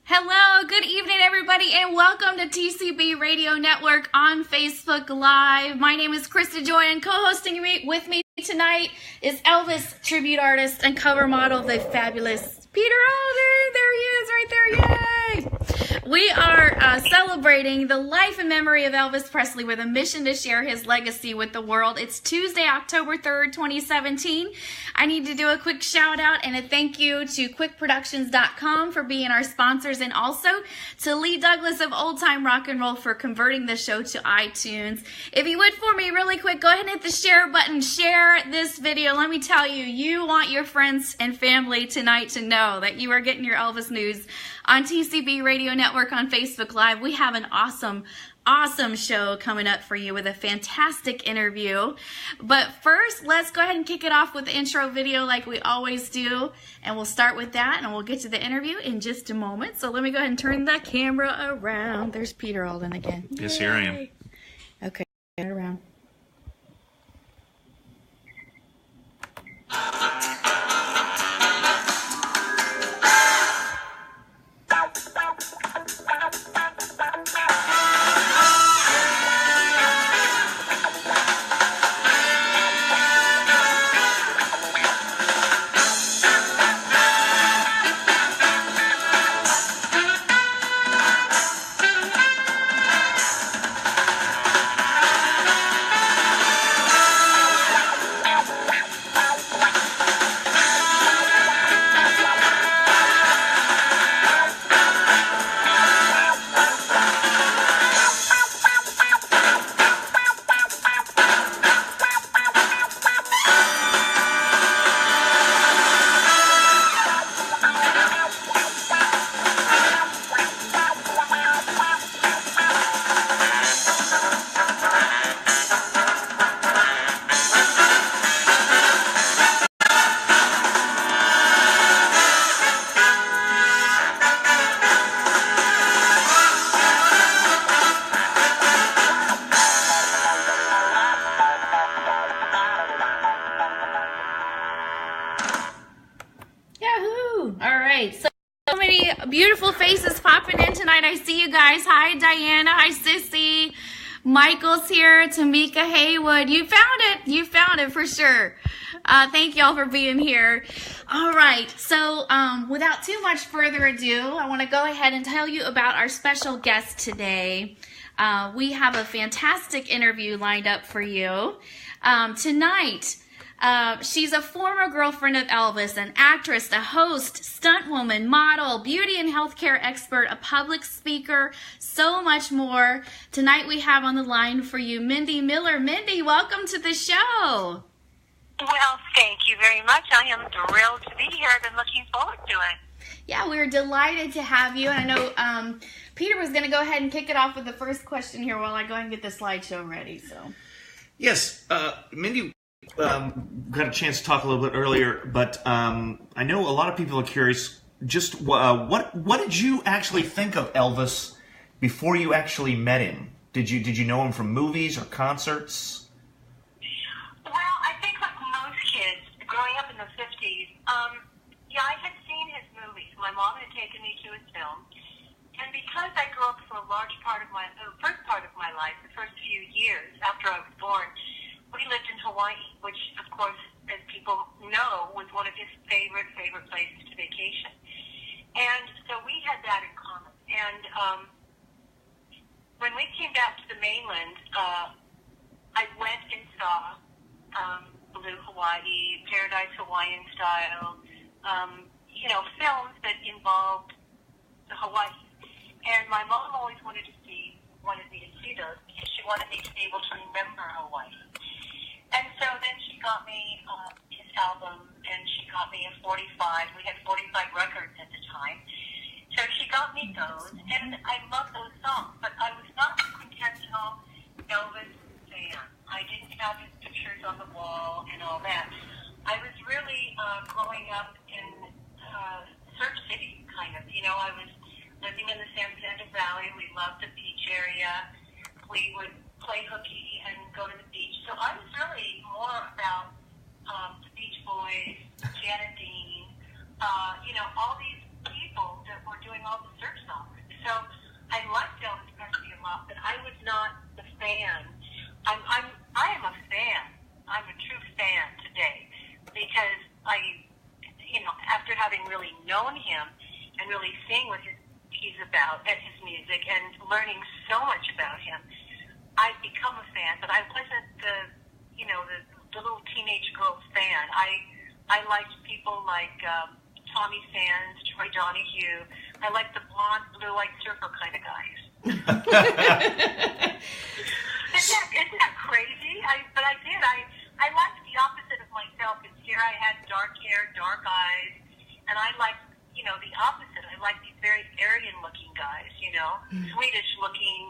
Hello, good evening everybody, and welcome to TCB Radio Network on Facebook Live. My name is Krista Joy, and co-hosting with me tonight is Elvis tribute artist and cover model, the fabulous Peter Alder. There he is, right there, yay! We are celebrating the life and memory of Elvis Presley with a mission to share his legacy with the world. It's Tuesday, October 3rd, 2017. I need to do a quick shout out and a thank you to quickproductions.com for being our sponsors, and also to Lee Douglas of Old Time Rock and Roll for converting the show to iTunes. If you would for me really quick, go ahead and hit the share button. Share this video. Let me tell you, you want your friends and family tonight to know that you are getting your Elvis news on TCB Radio Network on Facebook Live. We have an awesome show coming up for you with a fantastic interview. But first, let's go ahead and kick it off with the intro video like we always do. And we'll start with that, and we'll get to the interview in just a moment. So let me go ahead and turn the camera around. There's Peter Alden again. Yes, here I am. Okay, turn it around. Beautiful faces popping in tonight. I see you guys. Hi, Diana. Hi, Sissy. Michael's here. Tamika Haywood. You found it. You found it for sure. Thank y'all for being here. All right. So without too much further ado, I want to go ahead and tell you about our special guest today. We have a fantastic interview lined up for you tonight. She's a former girlfriend of Elvis, an actress, a host, stunt woman, model, beauty and healthcare expert, a public speaker, so much more. Tonight we have on the line for you Mindi Miller. Mindy, welcome to the show. Well, thank you very much. I am thrilled to be here. I've been looking forward to it. Yeah, we're delighted to have you. And I know Peter was going to go ahead and kick it off with the first question here while I go and get the slideshow ready. So, yes, Mindy. Got a chance to talk a little bit earlier, but I know a lot of people are curious. Just what did you actually think of Elvis before you actually met him? Did you know him from movies or concerts? Well, I think like most kids growing up in the 50s, I had seen his movies. My mom had taken me to his film, and because I grew up for a large part of first part of my life, the first few years after I was born, we lived in Hawaii, which, of course, as people know, was one of his favorite places to vacation. And so we had that in common. And when we came back to the mainland, I went and saw Blue Hawaii, Paradise Hawaiian Style, films that involved the Hawaii. And my mom always wanted me to see those because she wanted me to be able to remember Hawaii. And so then she got me his album, and she got me a 45. We had 45 records at the time. So she got me those, and I love those songs. But I was not a quintessential Elvis fan. I didn't have his pictures on the wall and all that. I was really growing up in Surf City, kind of. I was living in the San Fernando Valley. We loved the beach area. We would play hooky and go to the beach. So I was really more about the Beach Boys, Janet Dean, all these people that were doing all the surf I liked Elvis Presley a lot, but I was not the fan. I am a fan. I'm a true fan today because after having really known him and really seeing what he's about and his music and learning so much about him, I've become a fan. But I wasn't the little teenage girl fan. I liked people like Tommy Sands, Troy Donahue. I liked the blonde, blue-eyed surfer kind of guys. Isn't that crazy? But I did. I liked the opposite of myself. Because here I had dark hair, dark eyes, and I liked, the opposite. I liked these very Aryan-looking guys, Swedish-looking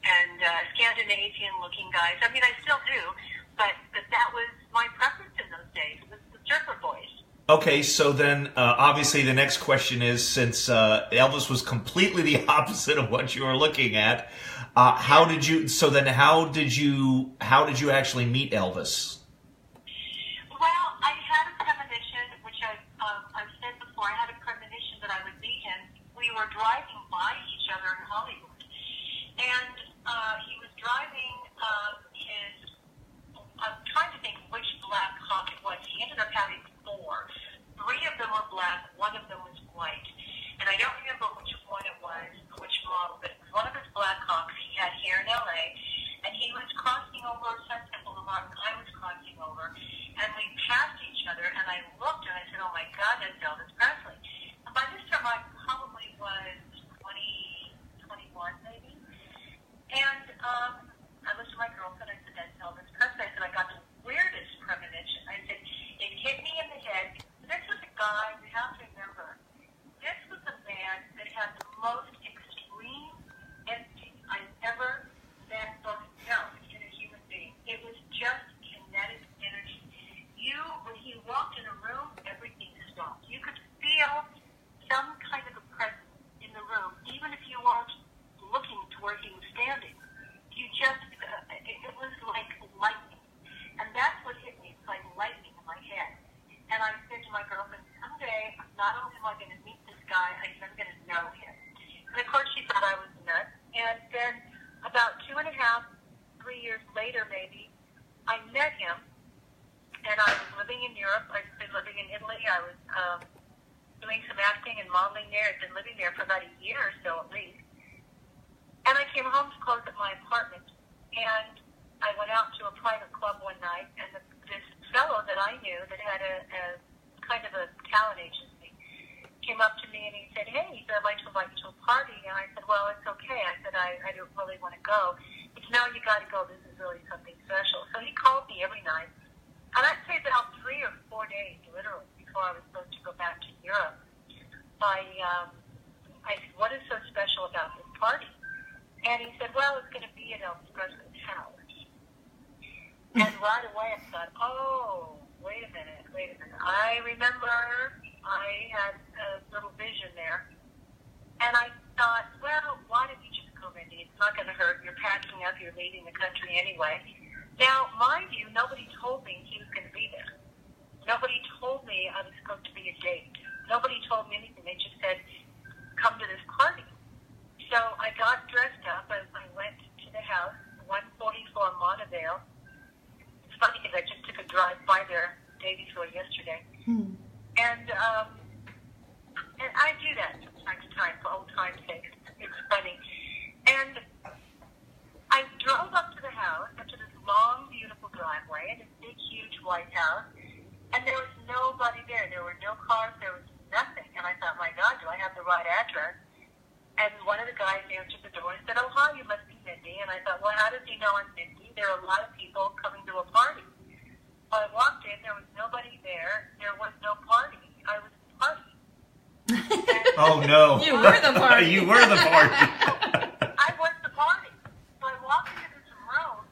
and Scandinavian-looking guys. I mean, I still do, but that was my preference in those days. It was the surfer boys. Okay, so then obviously the next question is, since Elvis was completely the opposite of what you were looking at, how did you actually meet Elvis? Well, I had a premonition, which I've said before. I had a premonition that I would meet him. We were driving by each other in Hollywood, and he was driving I'm trying to think which Black Hawk it was. He ended up having 4. 3 of them were black, 1 of them was white. And I don't remember which one it was, which model, but it was one of his Black Hawks he had here in L.A., and he was crossing over Sunset Boulevard, and I was crossing over, and we passed each other, and I looked, and I said, oh my God, that's Elvis Presley. And by this time, I probably was 20, 21 maybe, and I looked at my girlfriend, I said, that's Elvis Presley. I said, I got the weirdest premonition. I said, it hit me in the head. This was a guy, you have to remember, this was a man that had the most extreme instinct I've ever met or felt in a human being. It was just kinetic energy. When he walked in a room, everything stopped. You could feel some kind of a presence in the room, even if you weren't looking to where he was standing. You just, it was like lightning. And that's what hit me. It's like lightning in my head. And I said to my girlfriend, someday, not only am I going to meet this guy, I'm going to know him. And of course, she thought I was nuts. And then about 2.5, 3 years later, maybe, I met him. And I was living in Europe. I'd been living in Italy. I was doing some acting and modeling there. I'd been living there for about a year or so at least. And I came home to close up my apartment, and I went out to a private club one night, and this fellow that I knew that had a kind of a talent agency came up to me, and he said, hey, I'd like to invite you to a party. And I said, well, it's okay. I said, I don't really want to go. He said, no, you got to go. This is really something special. So he called me every night, and I'd say about 3 or 4 days, literally, before I was supposed to go back to Europe. I said, what is so special about this party? And he said, well, it's going to be at Elvis Presley's house. And right away I thought, oh, wait a minute. I remember I had a little vision there. And I thought, well, why don't you just go, Mindy? It's not going to hurt. You're packing up. You're leaving the country anyway. Now, mind you, nobody told me he was going to be there. Nobody told me I was supposed to be a date. Nobody told me anything. They just said, come to this party. So I got dressed up. I went to the house, 144 Monteville. It's funny because I just took a drive by there day before yesterday. And I do that from time to time for old time's sake. It's funny. And I drove up to the house, up to this long, beautiful driveway, and this big, huge white house. And there was nobody there. There were no cars. There was nothing. And I thought, my God, do I have the right address? And one of the guys answered the door and said, oh, hi, you must be Mindy. And I thought, well, how does he know I'm Mindy? There are a lot of people coming to a party. Well, I walked in. There was nobody there. There was no party. I was the party. Oh, no. You were the party. You were the party. I was the party. So I walked into this room,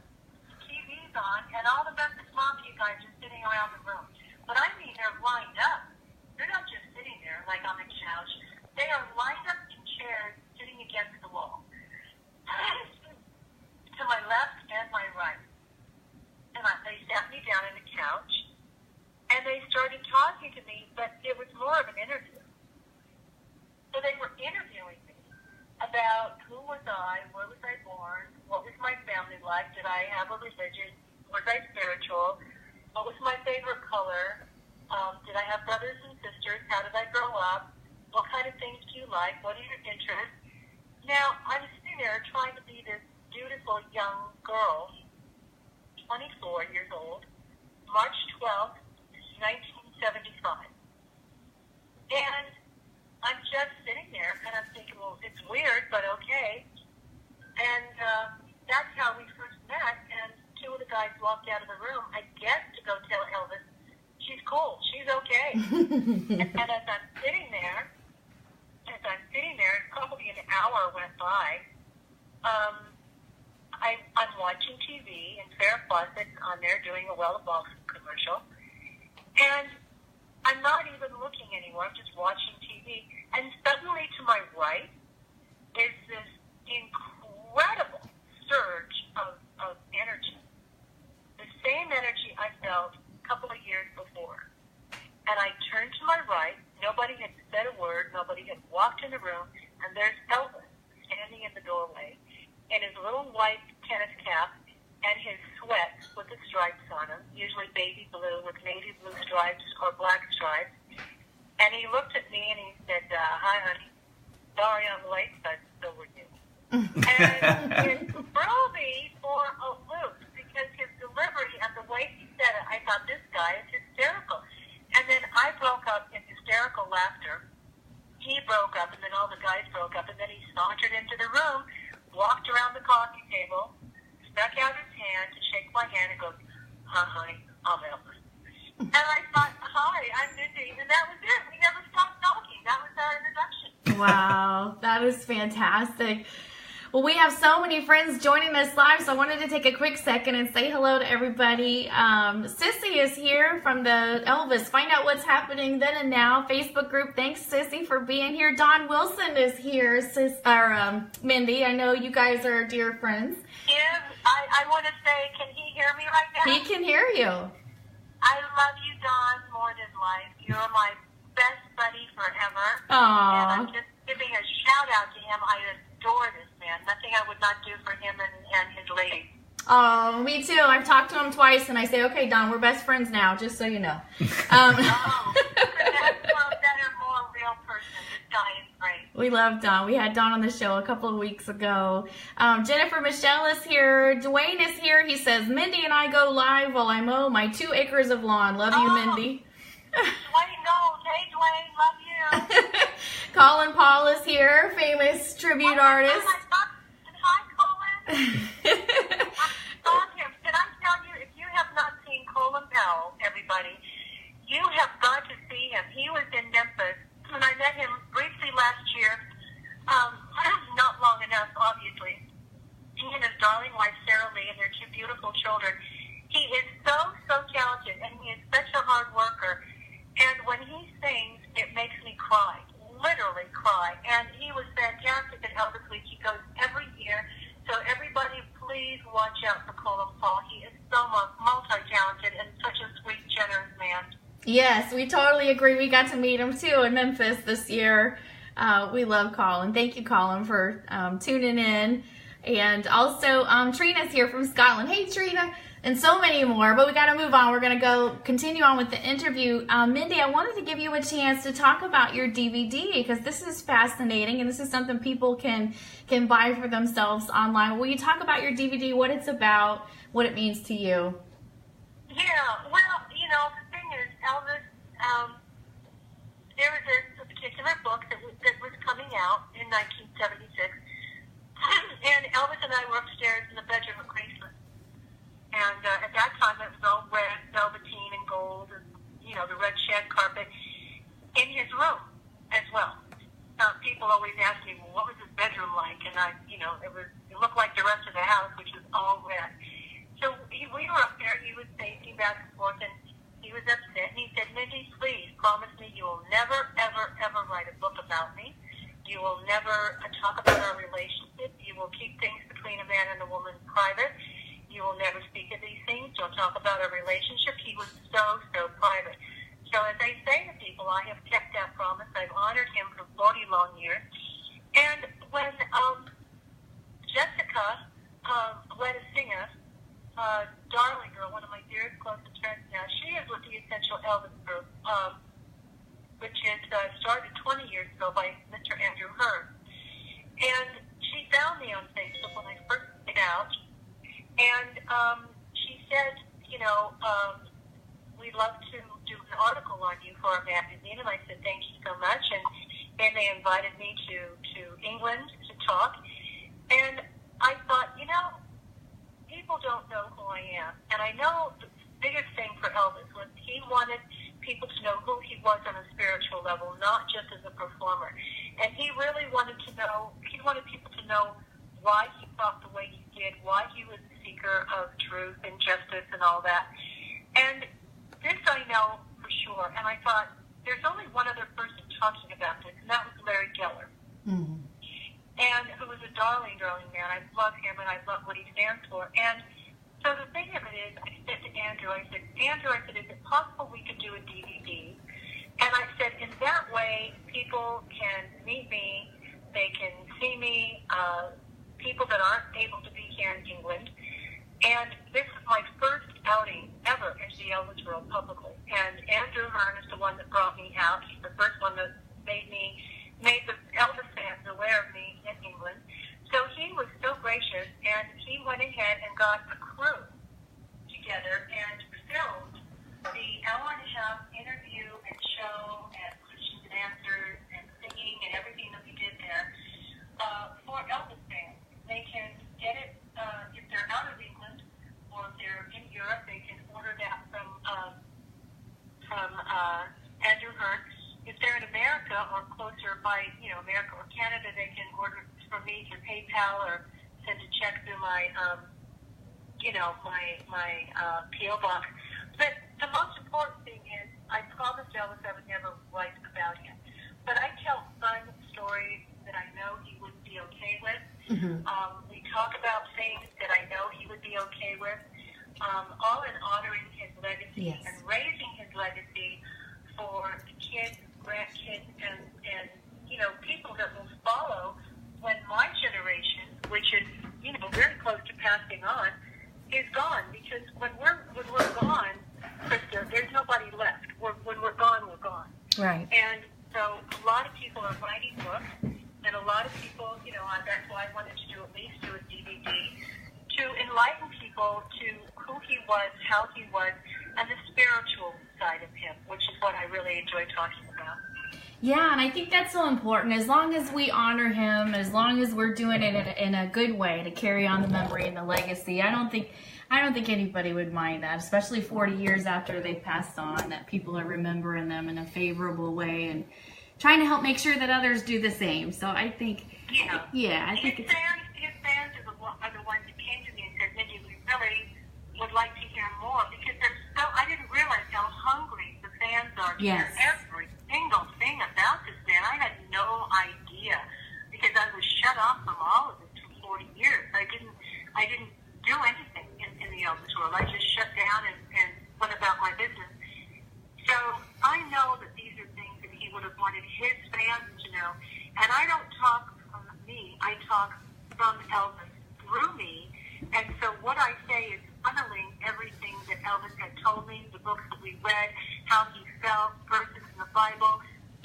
the TV's on, and all the Memphis Mafia guys are sitting around the room. But I mean, they're lined up. They're not just sitting there like on the couch. They are lined up in chairs sitting against the wall. To my left and my right. And they sat me down on the couch, and they started talking to me, but it was more of an interview. So they were interviewing me about who I? Where was I born? What was my family like? Did I have a religion? Was I spiritual? What was my favorite color? Did I have brothers and sisters? How did I grow up? What kind of things do you like? What are your interests? Now, I'm sitting there trying to be this beautiful young girl, 24 years old, March 12th, 1975. And I'm just sitting there, and I'm thinking, well, it's weird, but okay. And that's how we first met, and two of the guys walked out of the room, I guess to go tell Elvis, she's cool, she's okay. And as I'm sitting there, probably an hour went by, I'm watching TV, and Farrah Fawcett's on there doing a Well of Balsam commercial, and I'm not even looking anymore, I'm just watching TV, and suddenly to my right is this incredible surge of energy. The same energy I felt a couple of years before. And I turned to my right, nobody had said a word, nobody had walked in the room, and there's Elvis standing in the doorway in his little white tennis cap and his sweats with the stripes on them, usually baby blue with navy blue stripes or black stripes. And he looked at me and he said, hi, honey. Sorry I'm late, but so were you. And it threw me for a loop because his delivery and the way he said it, I thought, this guy is hysterical. And then I broke up in hysterical laughter. He broke up, and then all the guys broke up, and then he sauntered into the room, walked around the coffee table, stuck out his hand to shake my hand, and goes, hi, honey, I'm Elvis. And I thought, hi, I'm Mindy, and that was it. We never stopped talking. That was our introduction. Wow, that is fantastic. Well, we have so many friends joining us live, so I wanted to take a quick second and say hello to everybody. Sissy is here from the Elvis Find Out What's Happening Then and Now Facebook group. Thanks, Sissy, for being here. Don Wilson is here, Mindy. I know you guys are dear friends. Yeah, I want to say, can he hear me right now? He can hear you. I love you, Don, more than life. You're my best buddy forever. Aww. And I'm just giving a shout out to him. I adore this man. Nothing I would not do for him and his lady. Oh, me too. I've talked to him twice, and I say, okay, Don, we're best friends now, just so you know. That's a better, more real person. This guy is great. We love Don. We had Don on the show a couple of weeks ago. Jennifer Michelle is here. Dwayne is here. He says, Mindy and I go live while I mow my 2 acres of lawn. Love you, Mindy. Dwayne knows. Hey, Dwayne, love you. Colin Paul is here, famous tribute artist. Hi, Colin. Can I tell you, if you have not seen Colin Powell, everybody, you have got to see him. He was in Memphis, and I met him briefly last year. Not long enough, obviously. He and his darling wife, Sarah Lee, and their 2 beautiful children. He is so talented, and he is such a hard worker. And when he sings, it makes me cry, literally cry. And he was fantastic at Elvis Week. He goes every year. So everybody, please watch out for Colin Paul. He is so multi-talented and such a sweet, generous man. Yes, we totally agree. We got to meet him, too, in Memphis this year. We love Colin. Thank you, Colin, for tuning in. And also, Trina's here from Scotland. Hey, Trina. And so many more, but we got to move on. We're going to continue on with the interview. Mindy, I wanted to give you a chance to talk about your DVD because this is fascinating and this is something people can buy for themselves online. Will you talk about your DVD, what it's about, what it means to you? Yeah, well, the thing is, Elvis, there was a particular book that was coming out in 1976, and Elvis and I were upstairs in the bedroom at Graceland. And at that time, it was all red, velveteen, and gold, and, the red shed carpet in his room as well. People always ask me, well, what was his bedroom like? And it looked like the rest of the house, which was all red. So we were up there, he was pacing back and forth, and he was upset. And he said, Mindy, please promise me you will never, ever, ever write a book about me. You will never talk about our relationship. You will keep things between a man and a woman private. You will never speak of these things. Don't talk about our relationship. He was so private. So as I say to people, I have kept that promise. I've honored him for 40 long years. And when Monica led a singer, darling girl, one of my dearest, closest friends now. She is with the Essential Elvis Group, which is started 20 years ago by Mr. Andrew Hearn. And she found me on Facebook when I first got out, and she said, we'd love to do an article on you for our magazine. And I said, thank you so much. And then they invited me to England to talk. And I thought, people don't know who I am. And I know the biggest thing for Elvis was he wanted people to know who he was on a spiritual level, not just as a performer. And he really wanted people to know why he thought the way he did, why he was a seeker of truth and justice and all that. And this I know for sure. And I thought, there's only one other person talking about this, and that was Larry Geller. Mm-hmm. And who was a darling man. I love him, and I love what he stands for. And so the thing of it is, I said to Andrew, is it possible we could do a DVD? And I said, in that way, people can meet me, they can see me, people that aren't able to be here in England. And this is my first outing ever into the Elvis world publicly. And Andrew Hearn is the one that brought me out. He's the first one that made the Elvis fans aware of me in England. So he was so gracious, and he went ahead and got a crew together and filmed the hour-and-a-half interview and show and questions and answers and singing and everything that we did there for Elvis fans. They can get it if they're out of England or if they're in Europe. They can order that from Andrew Hearn. If they're in America or closer by, America or Canada, they can order from me through PayPal or send a check through my, my P.O. box. But the most important thing is I promised Elvis I would never write about him. But I tell fun stories that I know he wouldn't be okay with. Mm-hmm. We talk about things that I know he would be okay with, all in honoring his legacy and raising his legacy for the kids, grandkids, and people that will follow when my generation, which is, very close to passing on, is gone. Because when we're gone, Krista, there's nobody left. When we're gone, we're gone. Right. And so a lot of people are writing books, and a lot of people, that's why I wanted to at least do a DVD, to enlighten people to who he was, how he was, and the spiritual side of him, which is what I really enjoy talking about. Yeah, and I think that's so important. As long as we honor him, as long as we're doing it in a good way to carry on the memory and the legacy, I don't think anybody would mind that, especially 40 years after they've passed on, that people are remembering them in a favorable way and trying to help make sure that others do the same. So I think, I think his fans are the ones that came to me and said, Mindy, we really would like to hear more, because I didn't realize how hungry the fans are to hear every single thing about this man. I had no idea, because I was shut off from all of this for 40 years. I didn't do anything in the Elvis world. I just shut down and went about my business. So I know that these are things that he would have wanted his fans to know. And I don't talk from me. I talk from Elvis through me. And so what I say is funneling everything that Elvis had told me, the books that we read, how he felt, verses in the Bible,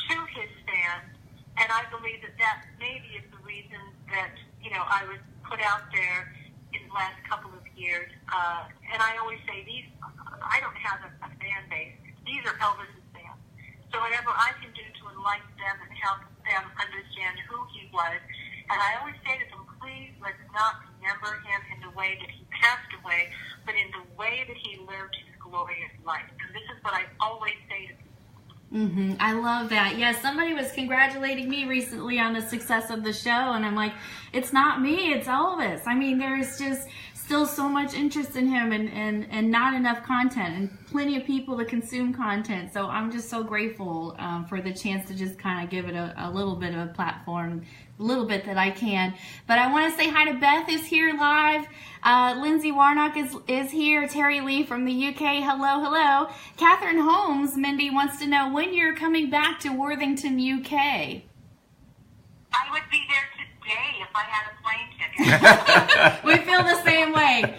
to his fans. And I believe that maybe is the reason that, I was put out there in the last couple of years. And I always say I don't have a fan base. These are Elvis's fans. So whatever I can do to enlighten them and help them understand who he was. And I always say to them, please let's not remember him in the way that he passed away, but in the way that he lived his glorious life. And this is what I always say to people. Mm-hmm. I love that. Yes, somebody was congratulating me recently on the success of the show, and I'm like, it's not me, it's Elvis. I mean, there's just still so much interest in him and not enough content and plenty of people to consume content. So I'm just so grateful for the chance to just kind of give it a little bit of a platform, a little bit that I can. But I want to say hi to Beth, who's here live. Lindsay Warnock is here. Terry Lee from the UK. Hello. Catherine Holmes, Mindy, wants to know when you're coming back to Worthington, UK. I would be there today if I had a plane ticket. We feel the same way.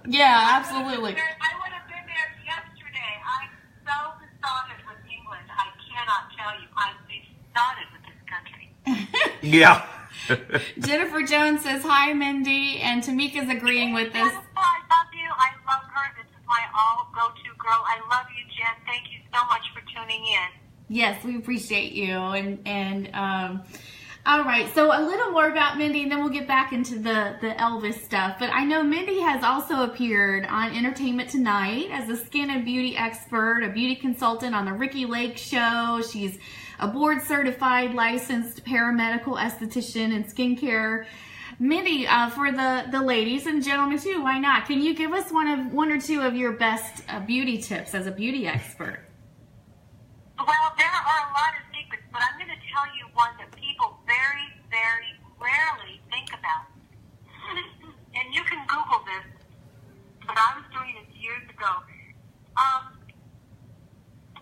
Yeah, absolutely. I would have been there yesterday. I'm so besotted with England. I cannot tell you. I'm besotted with this country. Yeah. Jennifer Jones says, hi, Mindy, and Tamika's agreeing with this. I love you. I love her. This is my all-go-to girl. I love you, Jen. Thank you so much for tuning in. Yes, we appreciate you. All right, so a little more about Mindy, and then we'll get back into the Elvis stuff. But I know Mindy has also appeared on Entertainment Tonight as a skin and beauty expert, a beauty consultant on the Ricky Lake Show. She's a board-certified, licensed paramedical esthetician and skincare. Mindy, for the ladies and gentlemen too, why not? Can you give us one or two of your best beauty tips as a beauty expert? Well, there are a lot of secrets, but I'm going to tell you one that people very, very rarely think about. And you can Google this, but I was doing it years ago.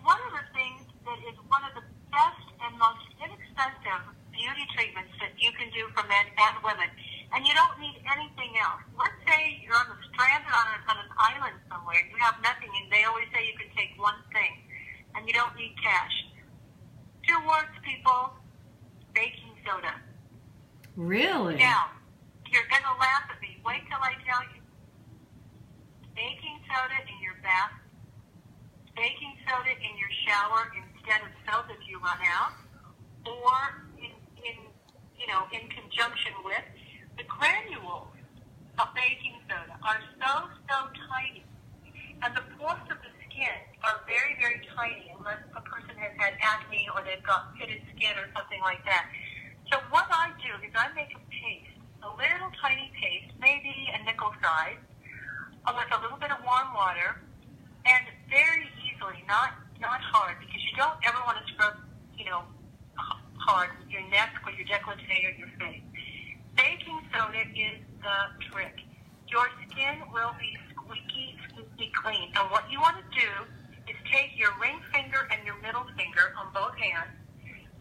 One of the things that is one of the best and most inexpensive beauty treatments that you can do for men and women, and you don't need anything else. Let's say you're stranded on an island somewhere, you have nothing, and they always say you can take one thing, and you don't need cash. 2 words, people: baking soda. Really? Now, you're going to laugh at me. Wait till I tell you. Baking soda in your bath, baking soda in your shower instead of soap if you run out, or in conjunction with the granules of baking soda are so tiny, and the pores of the skin are very, very tiny unless a person has had acne or they've got pitted skin or something like that. So what I do is I make a paste, a little tiny paste, maybe a nickel size, with a little bit of warm water, and very easily, not hard, because you don't ever want to scrub, hard with your neck or your décolleté or your face. Baking soda is the trick. Your skin will be squeaky clean. And what you want to do is take your ring finger and your middle finger on both hands,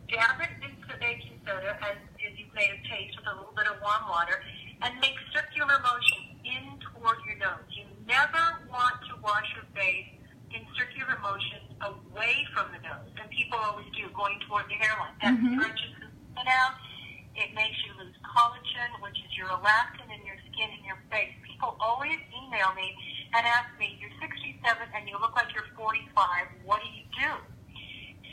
dab it into the baking soda as you've made a paste with a little bit of warm water, and make circular motion in toward your nose. You never want to wash your face in circular motion away from the nose. And people always do, going toward the hairline. That stretches the skin out. It makes you lose collagen, which is your elastin in your skin and your face. People always email me and ask me, you're 67 and you look like you're 45. What do you do?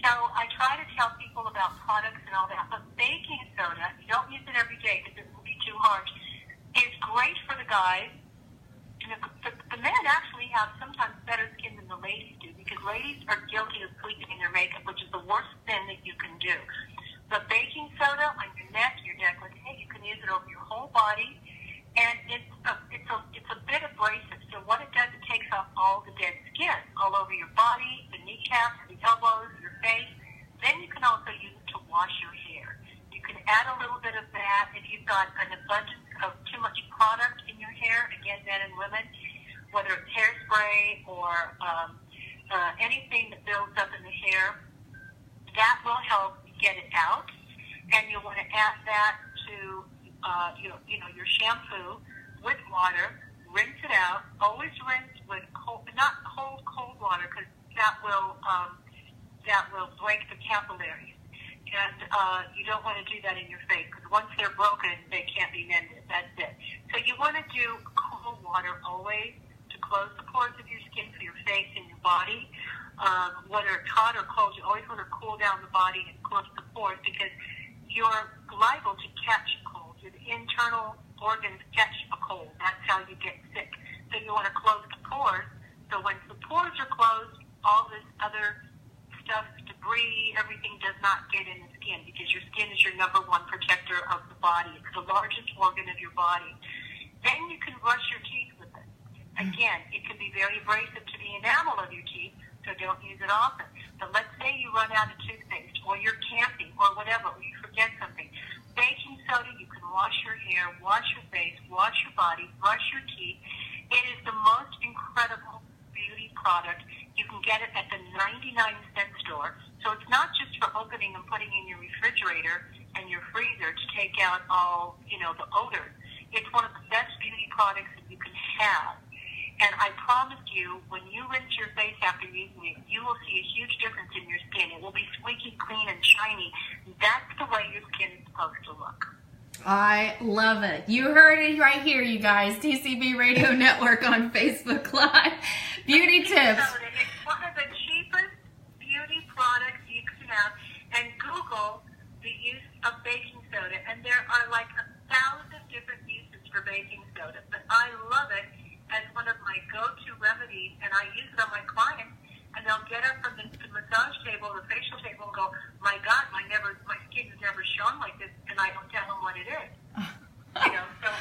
So I try to tell people about products and all that. But baking soda, you don't use it every day because it will be too harsh. It's great for the guys. The men actually have sometimes better skin than the ladies do, because ladies are guilty of sweetening their makeup, which is the worst thing that you can do. But baking soda on your neck, your décolleté, you can use it over your whole body, and it's a bit abrasive. So what it does, it takes off all the dead skin all over your body, the kneecaps, the elbows, your face. Then you can also use it to wash your hair. You can add a little bit of that if you've got an abundance of too much product in your hair, again, men and women, whether it's hairspray or anything that builds up in the hair, that will help get it out. And you'll want to add that to your shampoo with water, rinse it out. Always rinse with cold, not cold water, because that will break the capillaries. And you don't want to do that in your face, because once they're broken, they can't be mended. That's it. So you want to do cold water always to close the pores of your skin for your face and your body. Whether it's hot or cold, you always want to cool down the body and close the pores, because you're liable to catch a cold. Your internal organs catch a cold. That's how you get sick. So you want to close the pores. So once the pores are closed, all this other stuff, debris, everything does not get in the skin, because your skin is your number one protector of the body. It's the largest organ of your body. Then you can brush your teeth with it. Again, it can be very abrasive to the enamel of your teeth, so don't use it often. But let's say you run out of toothpaste, or you're camping, or whatever, or you forget something. Baking soda, you can wash your hair, wash your face, wash your body, brush your teeth. It is the most incredible beauty product. You can get it at the 99-cent store. So it's not just for opening and putting in your refrigerator and in your freezer to take out all, the odor. It's one of the best beauty products that you can have. And I promise you, when you rinse your face after using it, you will see a huge difference in your skin. It will be squeaky clean and shiny. That's the way your skin is supposed to look. I love it. You heard it right here, you guys. TCB Radio Network on Facebook Live. Beauty tips. It's one of the cheapest beauty products you can have. And Google the use of baking soda. And there are like 1,000 different uses for baking soda. But I love it as one of my go-to remedies. And I use it on my clients. And they'll get up from the massage table, the facial table, and go, my God, my skin has never shone like this, and I don't tell them what it is. So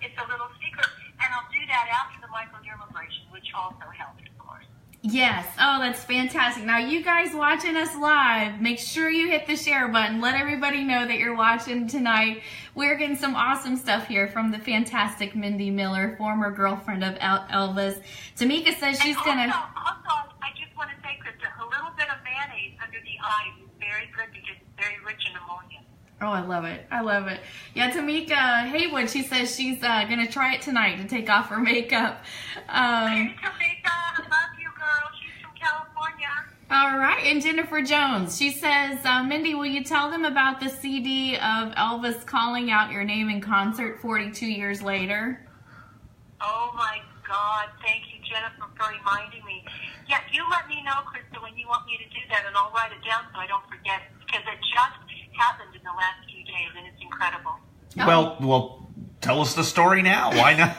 it's a little secret. And I'll do that after the microdermabrasion, which also helps, of course. Yes. Oh, that's fantastic. Now, you guys watching us live, make sure you hit the share button. Let everybody know that you're watching tonight. We're getting some awesome stuff here from the fantastic Mindi Miller, former girlfriend of Elvis. Tamika says she's going to... Also, I just want to say, Krista, a little bit of mayonnaise under the eyes is very good because it's very rich in ammonia. Oh, I love it. I love it. Yeah, Tamika Haywood, she says she's going to try it tonight to take off her makeup. Hey, Tamika, I love you, girl. She's from California. All right. And Jennifer Jones, she says, Mindy, will you tell them about the CD of Elvis calling out your name in concert 42 years later? Oh, my God. Thank you, Jennifer, for reminding me. Yeah, you let me know, Krista, when you want me to do that, and I'll write it down so I don't forget it, because it just happened in the last few days, and it's incredible. Oh. Well, tell us the story now. Why not?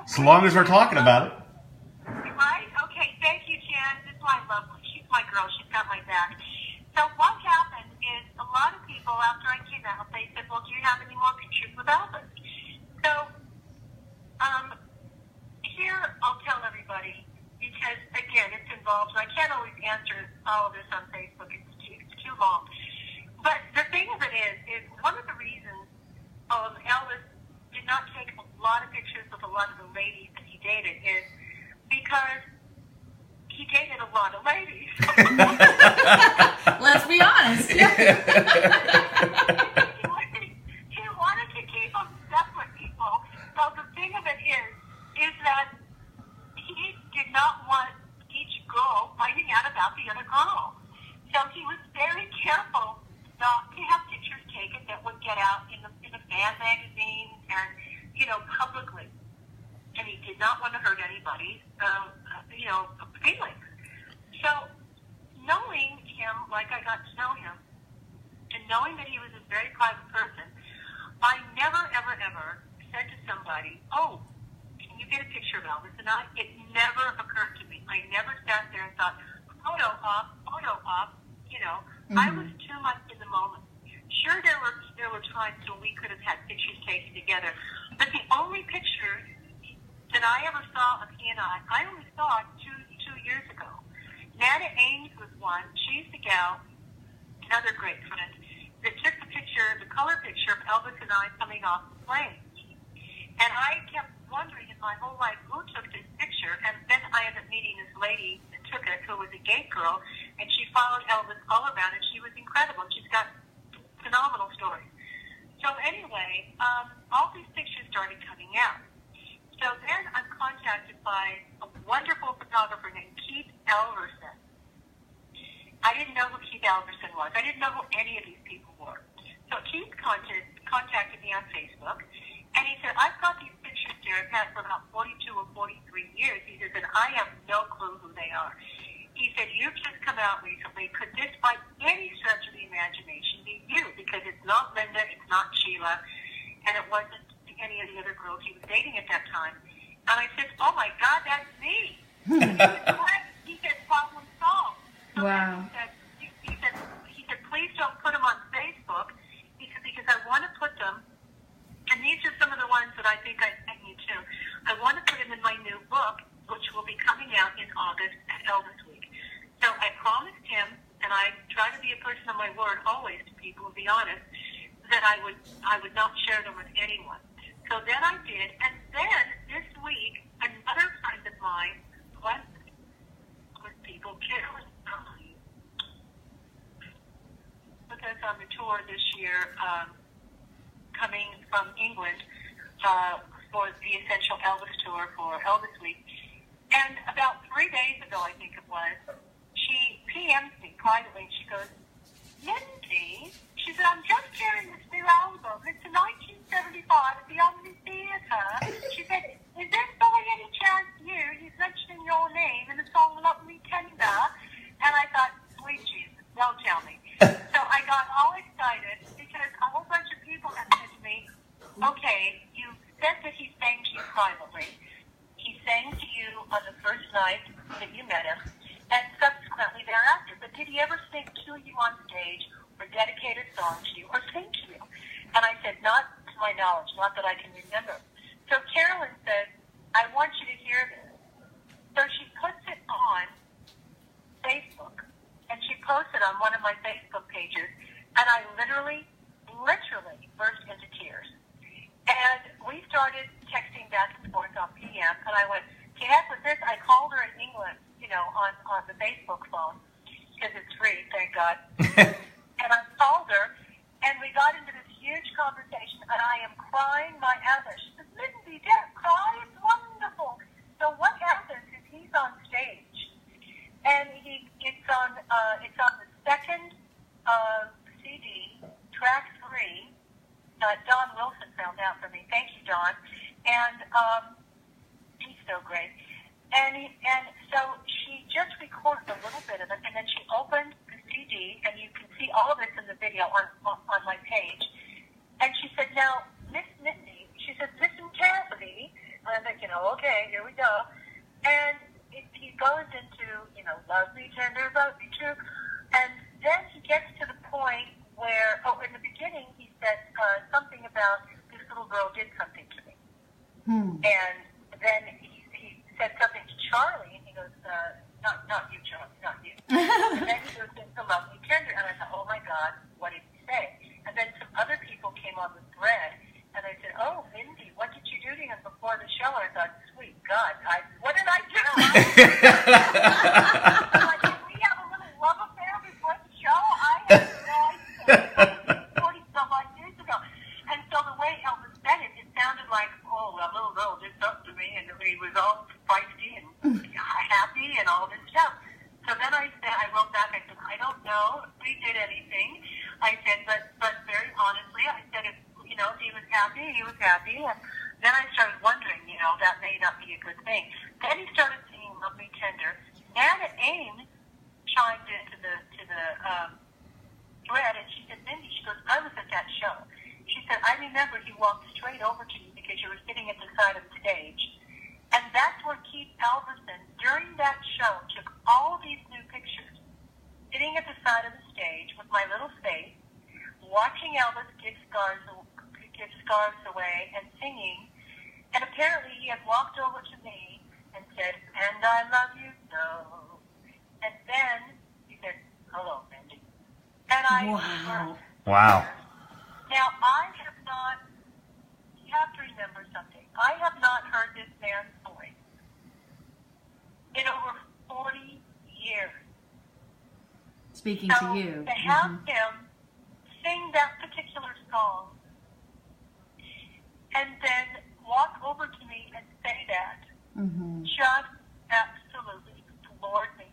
As long as we're talking about it. Right? Okay, thank you, Jan. This is my love. She's my girl. She's got my back. So what happened is a lot of people, after I came out, they said, well, do you have any more pictures with Elvis? So here I'll tell everybody, because, again, it's involved, and I can't always answer all of this on Facebook. It's too long. But the thing of it is one of the reasons Elvis did not take a lot of pictures with a lot of the ladies that he dated is because he dated a lot of ladies. Let's be honest. He wanted to keep them separate, people. So the thing of it is that he did not want each girl finding out about the other girl. So he was very careful not to have pictures taken that would get out in a fan magazine and, publicly. And he did not want to hurt anybody's, feelings. So knowing him like I got to know him, and knowing that he was a very private person, I never, ever, ever said to somebody, oh, can you get a picture of Elvis? And it never occurred to me. I never sat there and thought, photo op. Mm-hmm. I was too much in the moment. Sure, there were times when we could have had pictures taken together, but the only pictures that I ever saw of he and I only saw two years ago. Nana Ames was one. She's the gal, another great friend, that took the color picture of Elvis and I coming off the plane. And I kept wondering in my whole life who took this picture, and then I ended up meeting this lady that took it, who was a gay girl, and she followed Elvis all around, and she was incredible. She's got phenomenal stories. So anyway, all these pictures started coming out. So then I'm contacted by a wonderful photographer named Keith Elverson. I didn't know who Keith Elverson was. I didn't know who any of these people were. So Keith contacted me on Facebook, and he said, I've got these pictures here I've had for about 42 or 43 years. He says, and I have no clue who they are. He said, you've just come out recently. Could this, by any stretch of the imagination, be you? Because it's not Linda, it's not Sheila, and it wasn't any of the other girls he was dating at that time. And I said, oh my God, that's me. He said, problem solved. So wow. He said, please don't put them on Facebook. He said, because I want to put them, and these are some of the ones that I think I need to. I want to put them in my new book, which will be coming out in August at Elvis Week. So I promised him, and I try to be a person of my word always to people and be honest, that I would not share them with anyone. So then I did, and then this week, another friend of mine was people careless. with us on the tour this year, coming from England for the Essential Elvis Tour for Elvis Week. And about 3 days ago, I think it was, she PM'd me privately, and she goes, Mindy, she said, I'm just hearing this new album. It's a 1975 at the Omni Theatre. She said, is this by any chance you? He's mentioning your name in the song Love Me Tender. And I thought, sweet Jesus, don't tell me. So I got all excited because a whole bunch of people have said to me, okay, you said that he sang to you privately. He sang to you on the first night that you met him, and subsequently thereafter. But did he ever sing to you on stage, or dedicate a song to you, or sing to you? And I said, not to my knowledge, not that I can remember. So Carolyn says, I want you to hear this. So she puts it on Facebook, and she posts it on one of my Facebook pages, and I literally burst into tears. And we started texting back and forth on PM, and I went, to heck with this. I called her in England, on the Facebook phone, because it's free, thank God. And I called her, and we got into this huge conversation, and I am crying my ass off. She says, Mindy, don't cry, it's wonderful. So what happens is he's on stage, and it's on the second CD, track 3. Don Wilson found out for me. Thank you, Don. And he's so great. And so she just recorded a little bit of it, and then she opened the CD, and you can see all of this in the video on my page. And she said, now, Miss Mindy, she said, listen carefully. And I'm thinking, okay, here we go. And he goes into, love me tender, love me true. And then he gets to the point where, in the beginning, he said something about this little girl did something to me. And then he said something to Charlie, and he goes, not you, Charlie, not you. And then he goes into love me tender, and I thought, oh my God, what did he say? And then some other people came on the thread, and I said, oh, Mindy, what did you do to him before the show? And I thought, sweet God, what did I do? Like, did we have a little love affair before the show? I had no idea. 40-some odd years ago. And so the way Elvis said it, it sounded like, oh, a little girl did something to me, and he was all feisty and happy and all this stuff. So then I wrote back, I said, I don't know if we did anything. I said, but very honestly, I said, if he was happy, he was happy. And then I started wondering, that may not be a good thing. Then he started singing Love Me Tender. Nana Ames chimed into the thread, and she said, Mindy, she goes, I was at that show. She said, I remember he walked straight over to you because you were sitting at the side of the stage. And that's where Keith Elvison, during that show, took all these new pictures, sitting at the side of the stage with my little face, watching Elvis give scars away and singing. And apparently he had walked over to me and said, and I love you so. And then he said, hello, Mindy. And I Wow. Now, you have to remember something. I have not heard this man's voice in over 40 years. Speaking to you. To have him sing that particular song and then walk over to me and say that just absolutely floored me.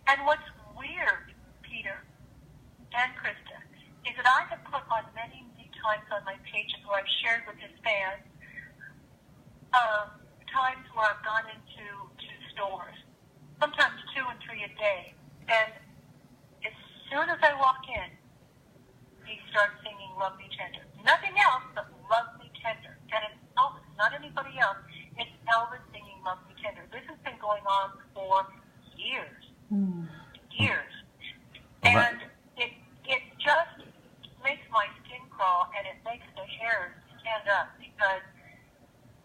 And what's weird, Peter and Krista, is that I have put on many times on my pages where I've shared with his fans times where I've gone into stores, sometimes 2 and 3 a day, and as soon as I walk in, he starts singing Love Me Tender. Nothing else but Love Me Tender. And it's Elvis, not anybody else. It's Elvis singing Love Me Tender. This has been going on for years. Years. And it just makes my skin crawl, and it makes the hairs stand up, because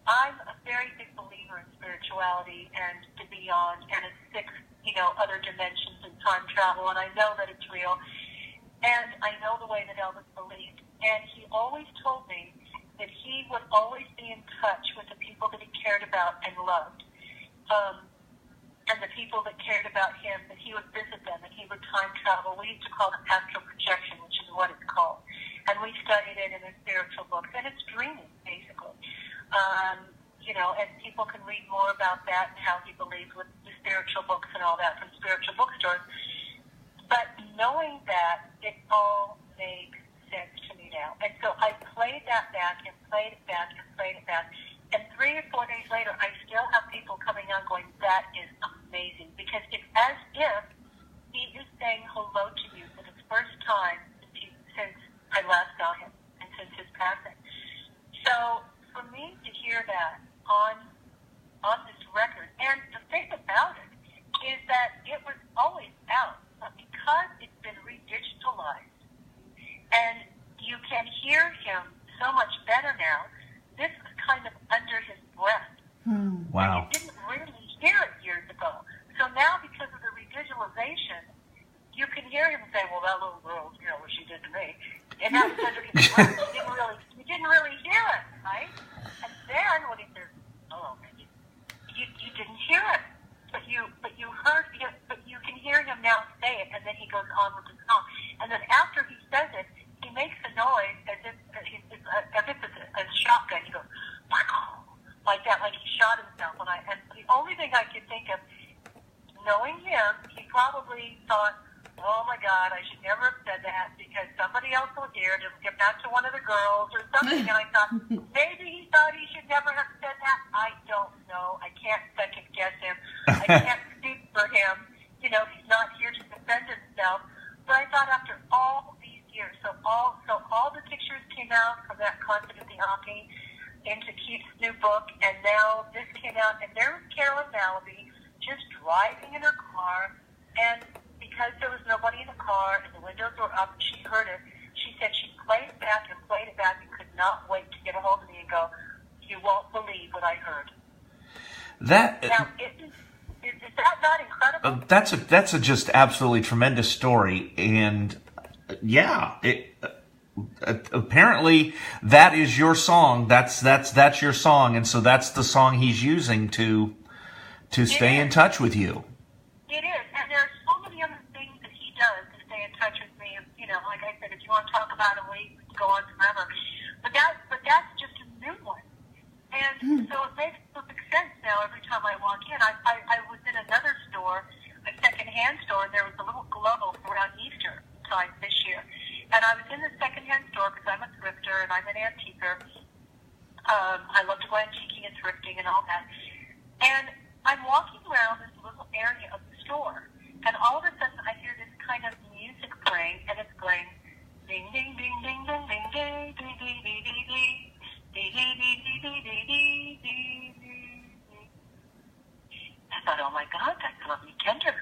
I'm a very big believer in spirituality and the beyond, and in 6, other dimensions and time travel, and I know that it's real. And I know the way that Elvis believed. And he always told me that he would always be in touch with the people that he cared about and loved. And the people that cared about him, that he would visit them, and he would time travel. We used to call it astral projection, which is a what it's called. And we studied it in the spiritual books, and it's dreaming, basically. And people can read more about that and how he believes with the spiritual books and all that from spiritual bookstores. But knowing that, it all makes sense to me now. And so I played that back and played it back and played it back. And 3 or 4 days later, I still have people coming on going, that is amazing. Because it's as if he is saying hello to you for the first time since I last saw him and since his passing. So for me to hear that on this record, and the thing about it is that it was always out, but because it's been re-digitalized and you can hear him so much better now, this was kind of under his breath. Wow. And you didn't really hear it years ago. So now, because of the re-digitalization, you can hear him say, well, that little girl, what she did to me. And that was under his breath. You didn't really hear it, right? And then when he says, oh, maybe, you didn't hear it. But you heard it, but you can hear him now say it, and then he goes on with the song. And then after he says it, he makes a noise as if it's a shotgun. He goes, like that, like he shot himself. And the only thing I could think of, knowing him, he probably thought, oh my God, I should never have said that because somebody else will hear it. It'll get back to one of the girls or something. And I thought, maybe he thought he should never have said that. I don't know. I can't second guess him. I can't speak for him. He's not here to defend himself. But I thought after all these years, so all the pictures came out from that concert at the Omni into Keith's new book, and now this came out, and there was Carolyn Malaby just driving in her car, and because there was nobody in the car and the windows were up, she heard it. She said she played it back and could not wait to get a hold of me and go, you won't believe what I heard. Now, is that not incredible? That's a just absolutely tremendous story, and yeah, apparently that is your song. That's your song, and so that's the song he's using to stay in touch with you. It is, and there are so many other things that he does to stay in touch with me. Like I said, if you want to talk about him, we can go on forever. But that's just a new one. And so it makes perfect sense now every time I walk in. I was in another store, a secondhand store, and there was a little globe around Easter time this year. And I was in the secondhand store because I'm a thrifter and I'm an antiquer. I love to go antiquing and thrifting and all that. And I'm walking around this little area of the store, and all of a sudden I hear this kind of music playing, and it's playing ding ding ding ding ding ding ding ding ding ding ding ding ding ding. I thought, oh my God, that's lovely tender.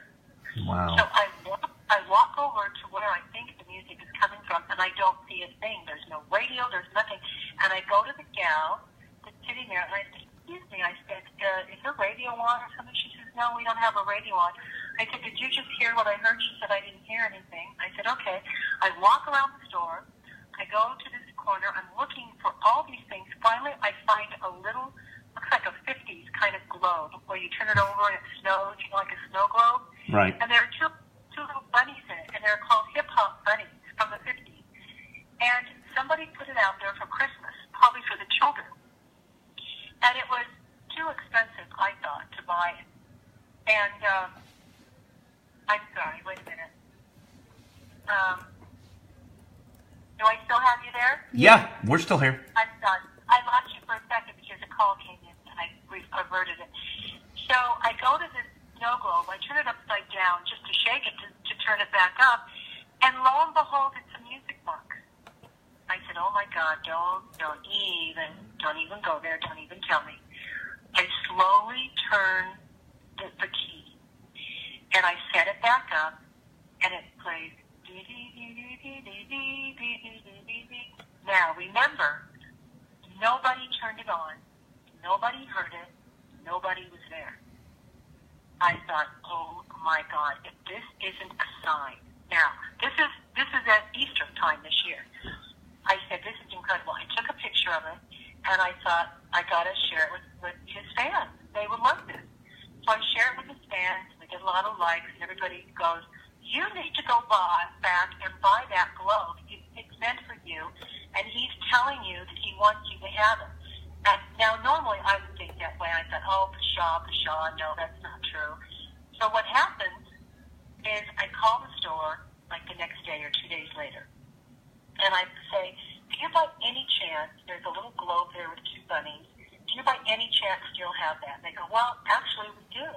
Wow. So I walk over to where I think the music is coming from, and I don't see a thing. There's no radio, there's nothing. And I go to the gal that's sitting there, and I say, excuse me, I said, is the radio on or something? She says, no, we don't have a radio on. I said, did you just hear what I heard? She said, I didn't hear anything. I said, okay. I walk around the store. I go to this corner. I'm looking for all these things. Finally, I find a little, looks like a 50s kind of globe where you turn it over and it snows, like a snow globe. Right. And there are two little bunnies in it, and they're called hip-hop bunnies from the 50s. And somebody put it out there for Christmas, probably for the children. And it was too expensive, I thought, to buy it. And, I'm sorry, wait a minute. Do I still have you there? Yeah, we're still here. I'm done. I lost you for a second because a call came in and I averted it. So I go to this snow globe, I turn it upside down just to shake it to turn it back up, and lo and behold, it's a music box. I said, oh my God, don't even go there, don't even tell me. I slowly turn the key, and I set it back up, and it plays. Now, remember, nobody turned it on, nobody heard it, nobody was there. I thought, oh my God, if this isn't a sign. Now, this is at Easter time this year. I said, this is incredible. I took a picture of it, and I thought, I got to share it with his fans. They would love this. So I share it with his fans. We get a lot of likes, and everybody goes, you need to go back and buy that globe. telling you that he wants you to have it. And now, normally I would think that way. I thought, oh, pshaw, no, that's not true. So what happens is I call the store like the next day or 2 days later. And I say, do you by any chance, there's a little globe there with 2 bunnies, do you by any chance still have that? And they go, well, actually we do.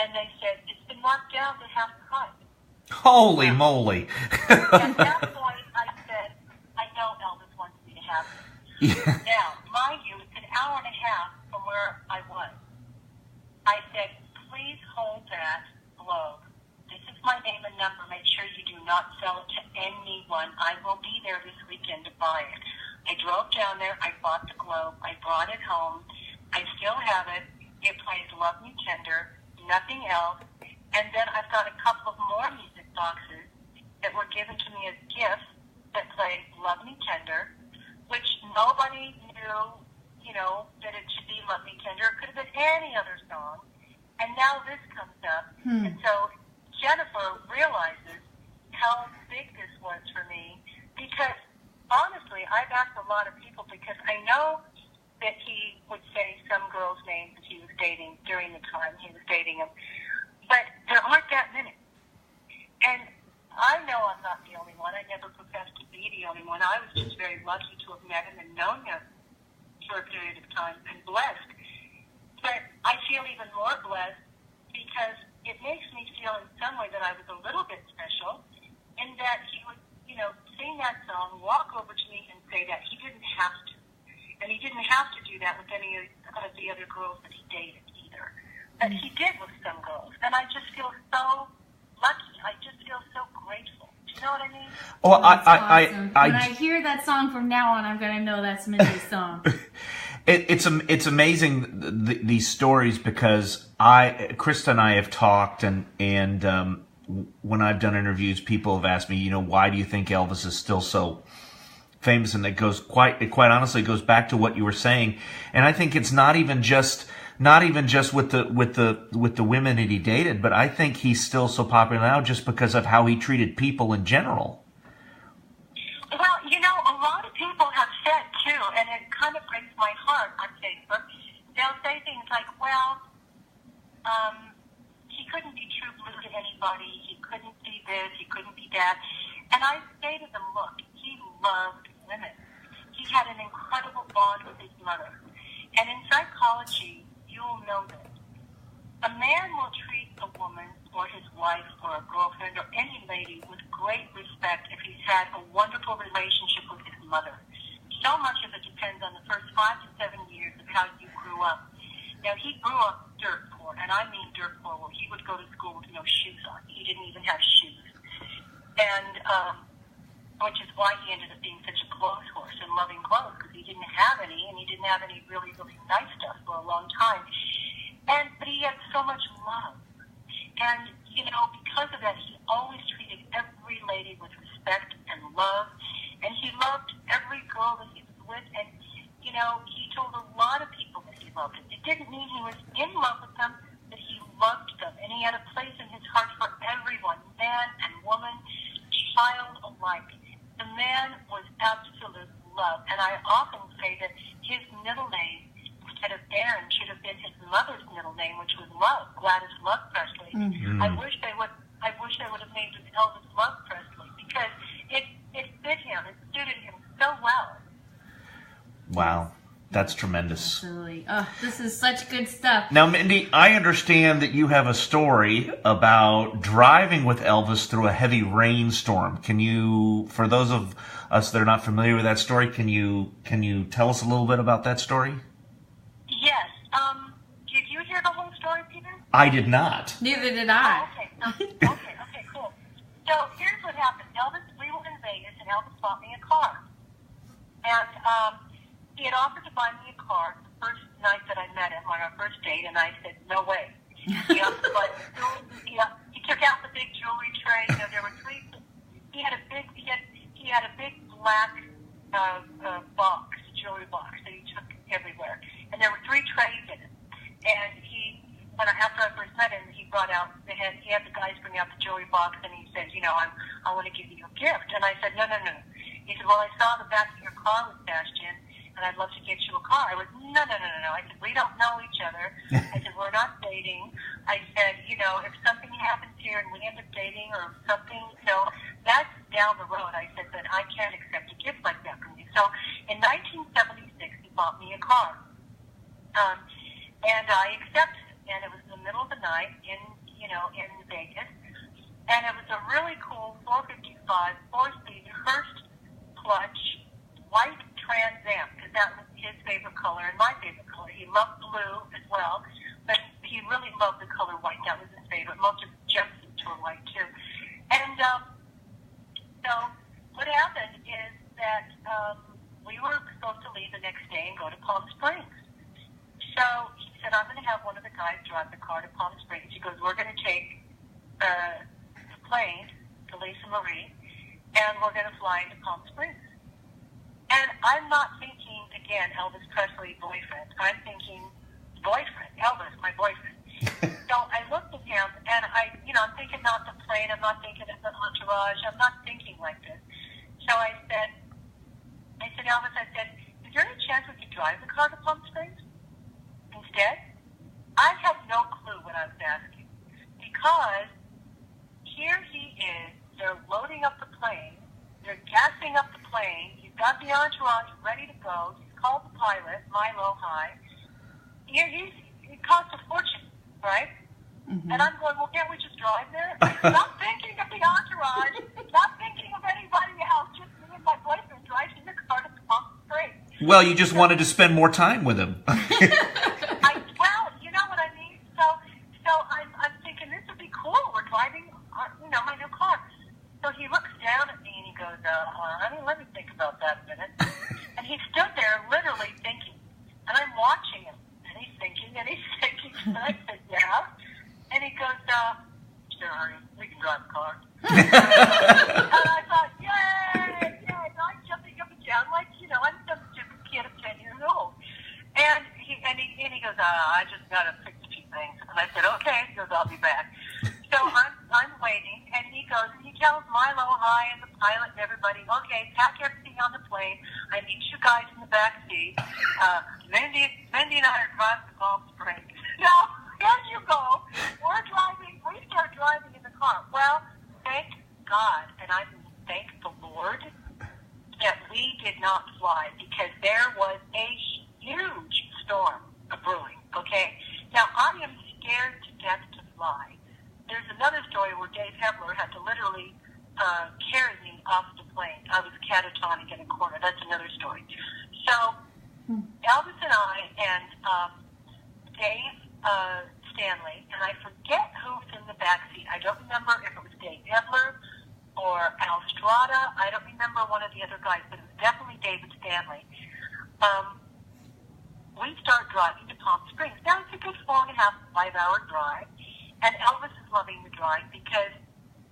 And they said, it's been marked down to half price. Holy moly. At that point, I said, I know Elvis wants me to have it. Yeah. Now, mind you, it's an hour and a half from where I was. I said, please hold that globe. This is my name and number. Make sure you do not sell it to anyone. I will be there this weekend to buy it. I drove down there. I bought the globe. I brought it home. I still have it. It plays Love Me Tender, nothing else. And then I've got a couple of more music boxes that were given to me as gifts that play Love Me Tender, which nobody knew, that it should be Love Me Tender. It could have been any other song. And now this comes up. And so Jennifer realizes how big this was for me, because honestly, I've asked a lot of people, because I know that he would say some girls' names that he was dating during the time he was dating them. But there aren't that many. And I know I'm not the only one. I never professed to be the only one. I was just very lucky to have met him and known him for a period of time and blessed. But I feel even more blessed because it makes me feel in some way that I was a little bit special, in that he would, sing that song, walk over to me and say that. He didn't have to. And he didn't have to do that with any of the other girls that he dated either. But he did with some girls. And I just feel so lucky. I just feel so grateful. Do you know what I mean? Well, Awesome. When I hear that song from now on, I'm going to know that's Mindy's song. It's amazing these stories, because Krista and I have talked, and when I've done interviews, people have asked me, why do you think Elvis is still so famous? And it goes quite honestly goes back to what you were saying. And I think it's not even just with the women that he dated, but I think he's still so popular now just because of how he treated people in general. Well, a lot of people have said too, and it kind of breaks my heart on Facebook. They'll say things like, well, he couldn't be true blue to anybody. He couldn't be this. He couldn't be that. And I say to them, look, he loved women. He had an incredible bond with his mother. And in psychology, you'll know this. A man will treat a woman or his wife or a girlfriend or any lady with great respect if he's had a wonderful relationship with his mother. So much of it depends on the first 5 to 7 years of how you grew up. Now, he grew up dirt poor, and I mean dirt poor, where he would go to school with no shoes on. He didn't even have shoes. And, which is why he ended up being such a clothes horse and loving clothes, because he didn't have any, and he didn't have any really, really nice stuff for a long time. But he had so much love. And, because of that, he always treated every lady with respect and love. And he loved every girl that he was with. And, he told a lot of people that he loved them. It didn't mean he was in love with them, but he loved them. And he had a place in his heart for everyone, man and woman, child alike. The man was absolute love. And I often say that his middle name, instead of Aaron, should have been his mother's middle name, which was Love, Gladys Love Presley. Mm-hmm. I wish they would have named him Elvis Love Presley, because it fit him, it suited him so well. Wow, that's tremendous. Absolutely. Oh, this is such good stuff. Now, Mindy, I understand that you have a story about driving with Elvis through a heavy rainstorm. Can you, for those of us that are not familiar with that story, can you tell us a little bit about that story? Yes. Did you hear the whole story, Peter? I did not. Neither did I. Oh, okay, cool. So here's what happened. We were in Vegas, and Elvis bought me a car. And he had offered to buy me a car the first night that I met him on our first date, and I said, no way. He took out the big jewelry tray. There were 3. He had a big black box, jewelry box that he took everywhere, and there were 3 trays in it. And after I first met him, he had the guys bring out the jewelry box, and he said, I want to give you a gift. And I said, no. He said, well, I saw the back of your car was bashed in, and I'd love to get you a car. I went, no. I said, we don't know each other. I said, we're not dating. I said, if something happens here and we end up dating or something, that's down the road. I said, but I can't accept a gift like that from you. So in 1976, he bought me a car. And I accepted it. And it was in the middle of the night in Vegas. And it was a really cool 455, 4-speed, Hurst clutch, white Trans Am, because that was his favorite color and my favorite color. He loved blue as well, but he really loved the color white. That was his favorite. Most of his jumpsuits were white, too. And so what happened is that we were supposed to leave the next day and go to Palm Springs. So he said, I'm going to have one of the guys drive the car to Palm Springs. He goes, we're going to take the plane to Lisa Marie, and we're going to fly into Palm Springs. And I'm not thinking, again, Elvis Presley boyfriend. I'm thinking boyfriend, Elvis, my boyfriend. So I looked at him, and I'm thinking not the plane. I'm not thinking of the entourage. I'm not thinking like this. So I said, Elvis, is there any chance we could drive the car to Palm Springs instead? I had no clue what I was asking, because here he is. They're loading up the plane. They're gassing up the plane. He's got the entourage ready to go. He's called the pilot, Milo High. It costs a fortune, right? Mm-hmm. And I'm going, well, can't we just drive there? Not thinking of the entourage, not thinking of anybody else, just me and my boyfriend driving the car to Palm Springs. Well, you just wanted to spend more time with him. Well, you know what I mean? So I'm thinking this would be cool. We're driving, my new car. So he looks down at me and he goes, let me think about that a minute. And he stood there literally thinking. And I'm watching him. And he's thinking. And I said, yeah. And he goes, sure, honey, we can drive the car. And I thought, yay. And I'm jumping up and down like, I'm some stupid kid of 10 years old. And he goes, I just got to fix a few things. And I said, okay. He goes, I'll be back. So I'm waiting, and he goes, and he tells Milo High and the pilot and everybody, okay, pack everything on the plane. I need you guys in the back seat. Mindy and I are driving to Palm Springs. Now, here you go. We're driving. We start driving in the car. Well, thank God, and I thank the Lord that we did not fly, because there was a huge storm brewing, okay? Now, I am scared to death to fly. There's another story where Dave Hebler had to literally carry me off the plane. I was catatonic in a corner. That's another story. So Elvis and I and Dave Stanley, and I forget who's in the back seat. I don't remember if it was Dave Hebler or Al Strada. I don't remember one of the other guys, but it was definitely David Stanley. We start driving to Palm Springs. Now, it's a good 4.5, 5-hour drive. And Elvis is loving the drive because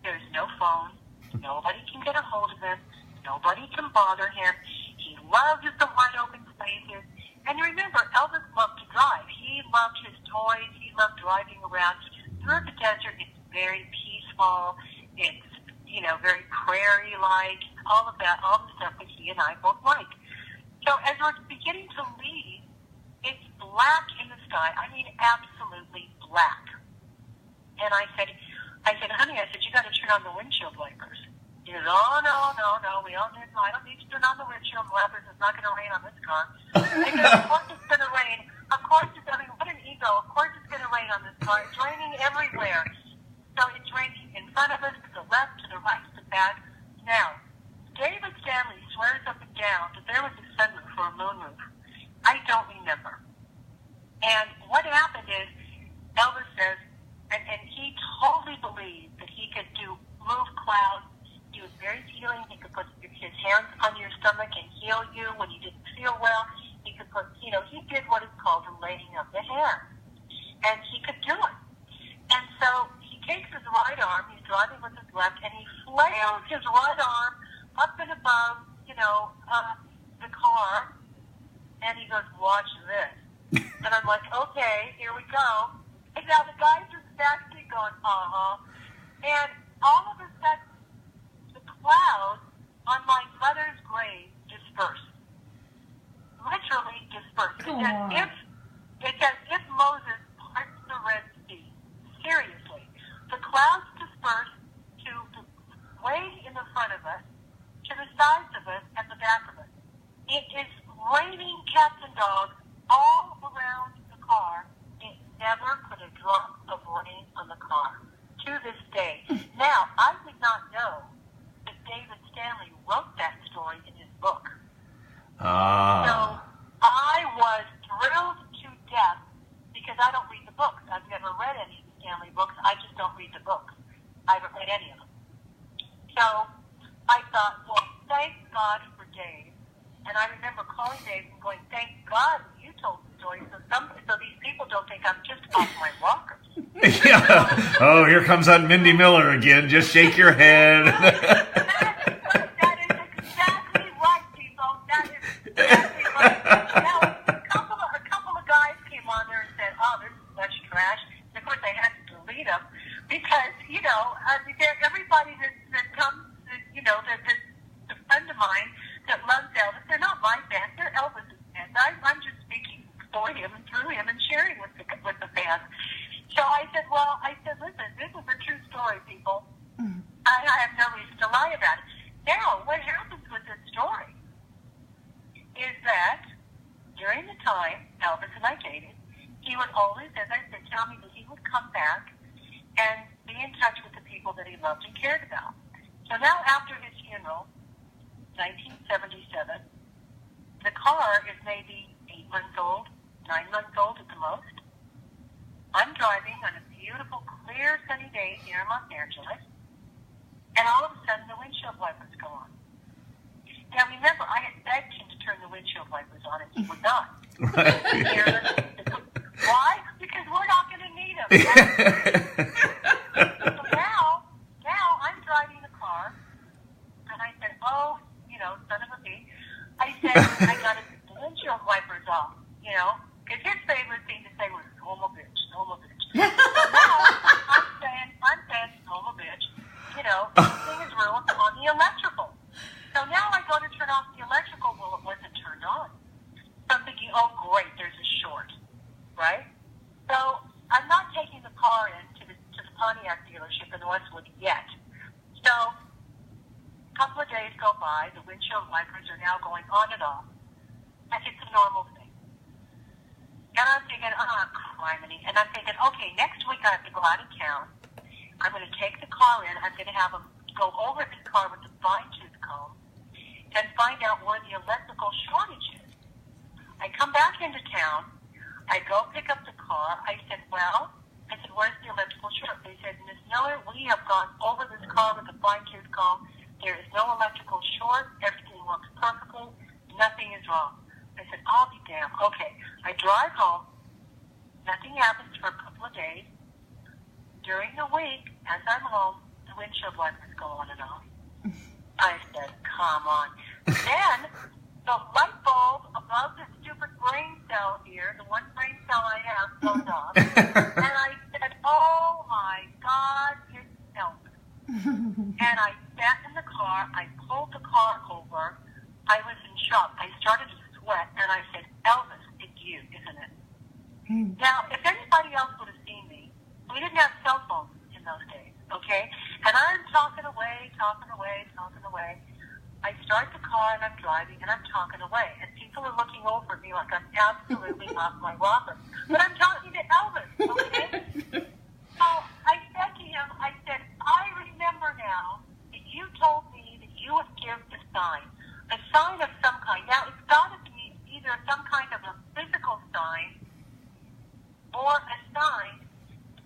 there's no phone. Nobody can get a hold of him. Nobody can bother him. He loves the wide open spaces. And you remember, Elvis loved to drive. He loved his toys. He loved driving around. Through the desert, it's very peaceful. It's, very prairie-like. All of that, all the stuff that he and I both like. So as we're beginning to leave, it's black in the sky. I mean, absolutely black. And I said, honey, you got to turn on the windshield wipers. He goes, oh, no, I don't need to turn on the windshield wipers. It's not going to rain on this car. I go, of course it's going to rain. Of course it's going to rain. What an ego. Of course it's going to rain on this car. It's raining everywhere. So it's raining in front of us, to the left, to the right, to the back. Now, David Stanley swears up and down that there was a sunroof or a moonroof. I don't remember. And what happened is, Elvis says, and he totally believed that he could move clouds. He was very healing. He could put his hands on your stomach and heal you when you didn't feel well. He could put, he did what is called a laying of the hand. And he could do it. And so he takes his right arm, he's driving with his left, and he flails his right arm up and above, the car, and he goes, watch this. And I'm like, okay, here we go. And now the guys are backseat going, and all of a sudden, the clouds on my mother's grave dispersed. Literally dispersed. It's as if Moses parts the Red Sea. Seriously. The clouds dispersed to way in the front of us, to the sides of us, and the back of us. It is raining cats and dogs all around the car. It never put a drop of rain on the car to this day. Now, I did not know that David Stanley wrote that story in his book. So I was thrilled to death because I don't read the books. I've never read any of the Stanley books. I just don't read the books. I haven't read any of them. So I thought, well, thank God for Dave. And I remember calling Dave and going, thank God you told the story so these people don't think I'm just off my rockers. Yeah. Oh, here comes that Mindi Miller again. Just shake your head. That is exactly right, people. That is exactly right. Now, a couple of guys came on there and said, oh, this is such trash. And of course, I had to delete them because, everybody that comes, that's a friend of mine that loves Elvis, they're not my fans, they're Elvis's fans. I'm just speaking for him and through him and sharing with the fans. So I said, listen, this is a true story, people. I have no reason to lie about it. Now, what happens with this story is that during the time Elvis and I dated, he would always, as I said, tell me that he would come back and be in touch with the people that he loved and cared about. So now after his funeral, 1977, the car is maybe 8 months old, 9 months old at the most. I'm driving on a beautiful, clear, sunny day here in Los Angeles, and all of a sudden the windshield wipers go on. Now remember, I had begged him to turn the windshield wipers on, and he would not. Why? Because we're not going to need them. So now I'm driving the car, and I said, oh, son of a bee. I said, I got to take the windshield wipers off, because his favorite thing to say was, homo bitch. So now, I'm saying, homo bitch, this thing is ruined on the electrical. So now I go to turn off the electrical, well, it wasn't turned on. So I'm thinking, oh, great, there's a short, right? So I'm not taking the car to the Pontiac dealership in Westwood yet. So a couple of days go by, the windshield wipers are now going on and off, and it's a normal thing. And I'm thinking, criminy. And I'm thinking, okay, next week I have to go out of town. I'm going to take the car in. I'm going to have them go over this car with a fine-tooth comb and find out where the electrical shortage is. I come back into town. I go pick up the car. I said, where's the electrical short? They said, Miss Miller, we have gone over this car with a fine-tooth comb. There is no electrical short. Everything works perfectly. Nothing is wrong. I said, I'll be damned. Okay. I drive home. Nothing happens for a couple of days. During the week, as I'm home, the windshield wipers go on and off. I said, come on. Then the light bulb above the stupid brain cell here, the one brain cell I have, goes off. And I said, oh my God, it's Elvis. And I sat in the car. I pulled the car over. I was in shock. I started to sweat, and I said, Elvis, it's you, isn't it? Now, if anybody else would have seen me, we didn't have cell phones in those days, okay? And I'm talking away. I start the car, and I'm driving, and I'm talking away. And people are looking over at me like I'm absolutely off my rocker. But I'm talking to Elvis, okay? So I said to him, I remember now that you told me that you would give a sign of some kind. Now, it's got to be either some kind of a physical sign or a sign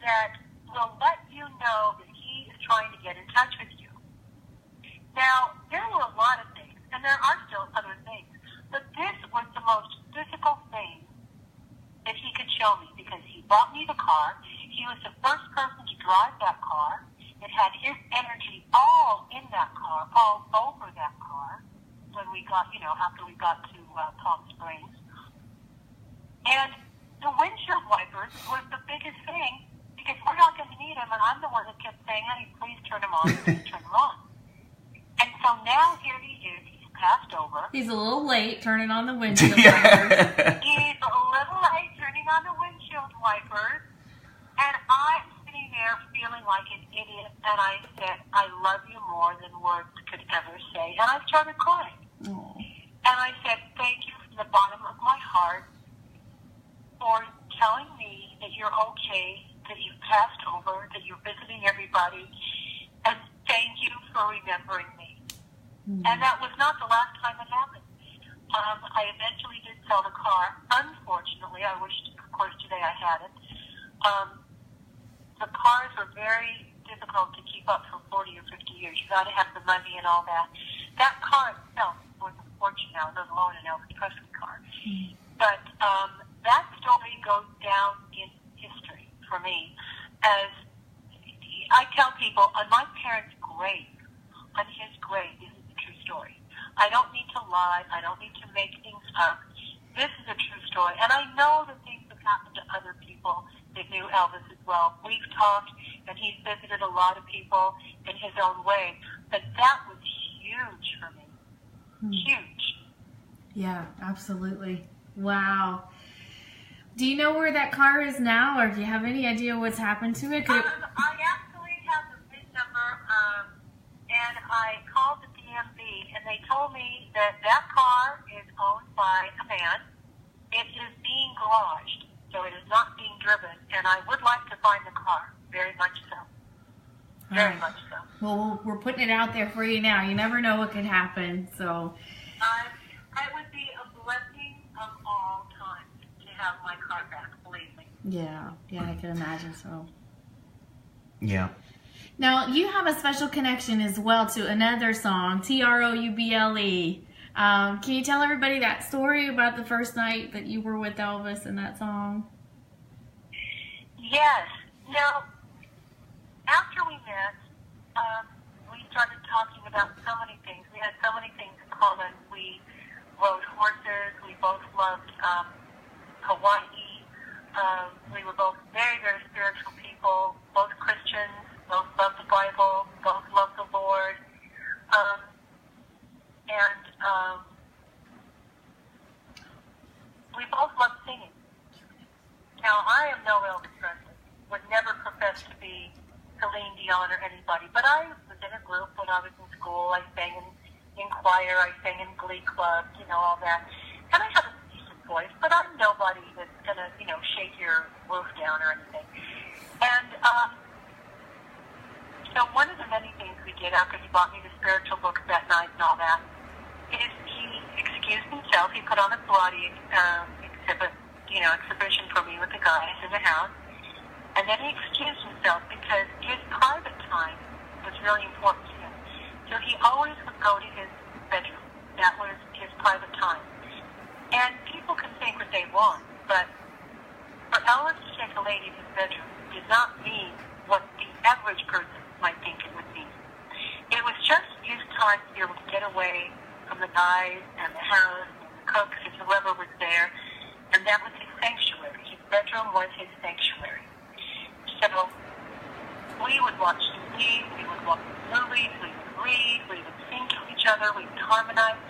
that will let you know that he is trying to get in touch with you. Now, there were a lot of things, and there are still other things, but this was the most physical thing that he could show me because he bought me the car. He was the first person to drive that car. It had his energy all in that car, all over that car when we got, after we got to Palm Springs. And the windshield wipers was the biggest thing because we're not going to need them, and I'm the one that kept saying, honey, please turn them on, please turn them on. And so so now here he is. He's passed over. He's a little late turning on the windshield Yeah. wipers. He's a little late turning on the windshield wipers. And I'm sitting there feeling like an idiot. And I said, I love you more than words could ever say. And I started crying. Oh. And I said, thank you from the bottom of my heart for telling me that you're okay, that you've passed over, that you're visiting everybody. And thank you for remembering me. And that was not the last time it happened. I eventually did sell the car. Unfortunately, I wish, of course, today I had it. The cars were very difficult to keep up for 40 or 50 years. You got to have the money and all that. That car itself was a fortune now, let alone an Elvis Presley car. But that story goes down in history for me. As I tell people, on my parents' grave, on his grave, this is a true story. I don't need to lie. I don't need to make things up. This is a true story. And I know that things have happened to other people that knew Elvis as well. We've talked, and he's visited a lot of people in his own way. But that was huge for me. Huge. Yeah, absolutely. Wow. Do you know where that car is now, or do you have any idea what's happened to it? I actually have the VIN number, and I called the DMV, and they told me that that car is owned by a man. It is being garaged, so it is not being driven, and I would like to find the car, very much so. Very much so. Well, we're putting it out there for you now. You never know what could happen, so. It would be a blessing of all time to have my car back, believe me. Yeah, I can imagine so. Yeah. Now, you have a special connection as well to another song, Trouble. Can you tell everybody that story about the first night that you were with Elvis in that song? Yes. Now, after we met, we started talking about so many things. We had so many things in common. We rode horses. We both loved Hawaii. We were both very, very spiritual people, both Christians, both loved the Bible, both loved the Lord. We both loved singing. Now, I am no Elvis Presley, would never profess to be Celine Dion or anybody, but I was in a group when I was in school. I sang in choir, I sang in glee clubs, all that. And I have a decent voice, but I'm nobody that's going to, shake your roof down or anything. And so one of the many things we did after he bought me the spiritual books that night and all that is he excused himself. He put on a karate exhibition for me with the guys in the house. And then he excused himself because his private time was really important to him. So he always would go to his bedroom. That was his private time. And people can think what they want, but for Elvis to take a lady to his bedroom did not mean what the average person might think it would mean. It was just his time to be able to get away from the guys and the house and the cooks and whoever was there, and that was his sanctuary. His bedroom was his sanctuary. So we would watch TV, we would watch movies, we would read, we would sing to each other, we would harmonize.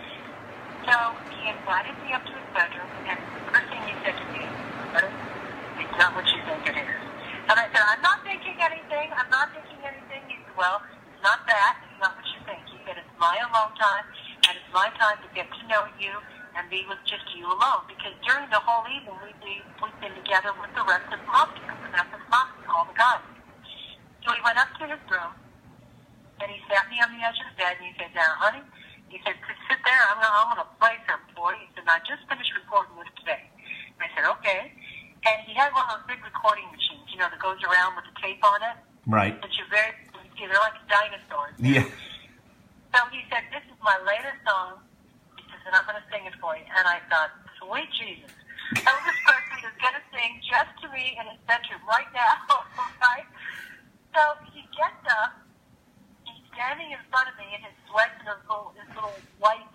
So he invited me up to his bedroom, and the first thing he said to me was, "It's not what you think it is." And I said, "I'm not thinking anything. I'm not thinking anything." He said, "Well, it's not that. It's not what you think." He said, "It's my alone time, and it's my time to get to know you and be with just you alone." Because during the whole evening, we've been together with the rest of the mafia, all the guys. So he went up to his room, and he sat me on the edge of the bed, and he said, "Now, honey," he said, "sit there. I'm gonna play something for you." He said, "I just finished recording this today." And I said, "Okay." And he had one of those big recording machines, that goes around with the tape on it. Right. That they're like dinosaurs. Yeah. So he said, "This is my latest song." He says, "And I'm going to sing it for you." And I thought, sweet Jesus. Elvis Presley is going to sing just to me in his bedroom right now, right? So he gets up, he's standing in front of me in his sweats and his little white,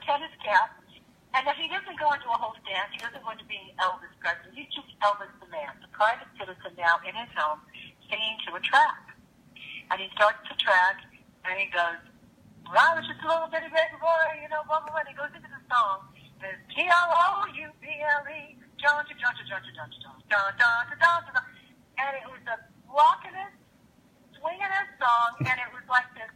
tennis cap. And then he doesn't go into a whole dance. He doesn't go into being Elvis Presley. He's just Elvis the man, the private citizen now in his home, singing to a track. And he starts the track, and he goes, Well, I was just a little bitty baby boy, you know, blah, blah, blah. And he goes into the song. It's Trouble, John, John, John, John, John, John, John, John, John, John. And it was a rockin', swingin' song, and it was like this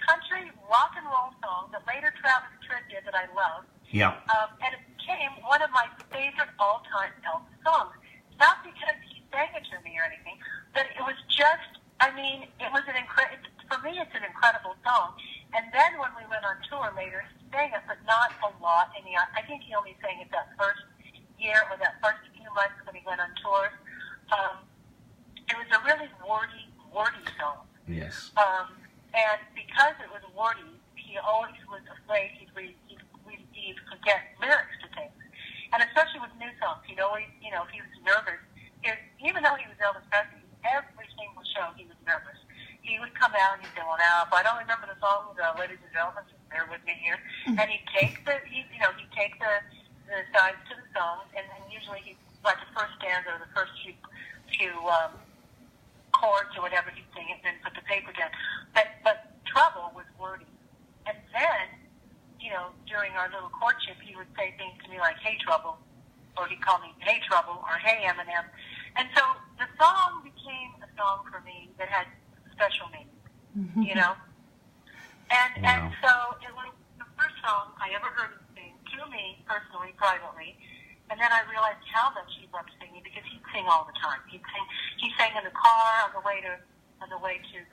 country rock and roll song that later Travis Tritt did that I love. Yeah. And it became one of my favorite all-time Elvis songs. Not because he sang it to me or anything, but it was just, I mean, it was for me, it's an incredible song. And then when we went on tour later, he sang it, but not a lot. And I think he only sang it that first year or that first few months when he went on tour. It was a really wordy song. Yes. And because it was wordy, he always was afraid he'd forget lyrics to things. And especially with new songs, he'd always, you know, he was nervous. Even though he was Elvis Presley, every single show he was nervous. He would come out and he'd say, well, now, if I don't remember the song, ladies and gentlemen, bear with me here. And he'd take the sides to the songs, and then usually like the first stanza or the first few chords or whatever, he'd sing it and then put the paper down. But Trouble was wordy. And then, you know, during our little courtship, he would say things to me like, hey, Trouble, or he'd call me, hey, Trouble, or hey, Eminem. And so the song became a song for me that had special meaning, you know? And so it was the first song I ever heard him sing, to me, personally, privately. And then I realized how much he loved singing because he'd sing all the time. He sang in the car on the way to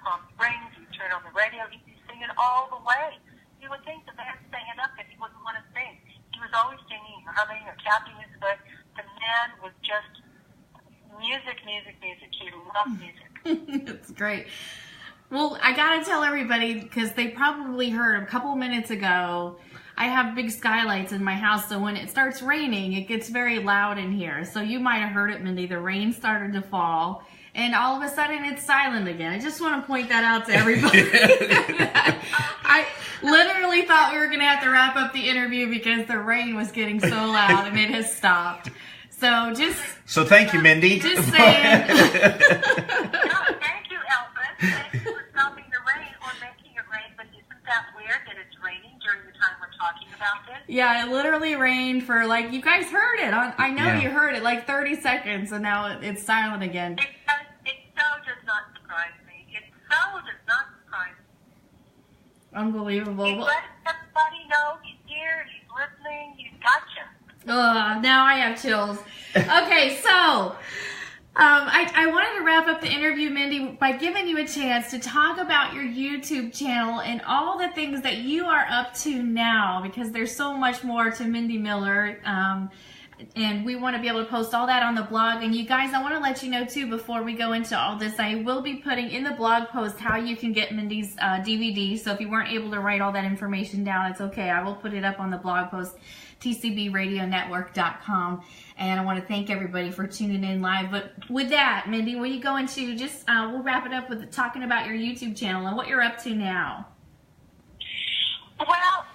Palm Springs. He'd turn on the radio. He'd be singing all the way. You would think the band sang enough that he wouldn't want to sing. He was always singing or humming or tapping his foot. The man was just music. He loved music. That's great. Well, I gotta tell everybody, because they probably heard a couple minutes ago, I have big skylights in my house, so when it starts raining, it gets very loud in here. So you might have heard it, Mindy. The rain started to fall, and all of a sudden it's silent again. I just want to point that out to everybody. I literally thought we were going to have to wrap up the interview because the rain was getting so loud, and it has stopped. So thank you, Mindy. Just saying. No, thank you, Elvis. Thank you for stopping the rain or making it rain. But isn't that weird that it's raining during the time we're talking about this? Yeah, it literally rained for, like, you guys heard it. I know you heard it, like 30 seconds, and now it's silent again. It so does not surprise me. It so does not surprise me. Unbelievable. He's letting everybody know he's here, he's listening, he's gotcha. Now I have chills. Okay, so I wanted to wrap up the interview, Mindy, by giving you a chance to talk about your YouTube channel and all the things that you are up to now, because there's so much more to Mindi Miller, and we want to be able to post all that on the blog. And you guys, I want to let you know too, before we go into all this, I will be putting in the blog post how you can get Mindy's DVD. So if you weren't able to write all that information down, it's okay. I will put it up on the blog post, TCBRadioNetwork.com. And I want to thank everybody for tuning in live. But with that, Mindy, will you go into just, we'll wrap it up with talking about your YouTube channel and what you're up to now. Well,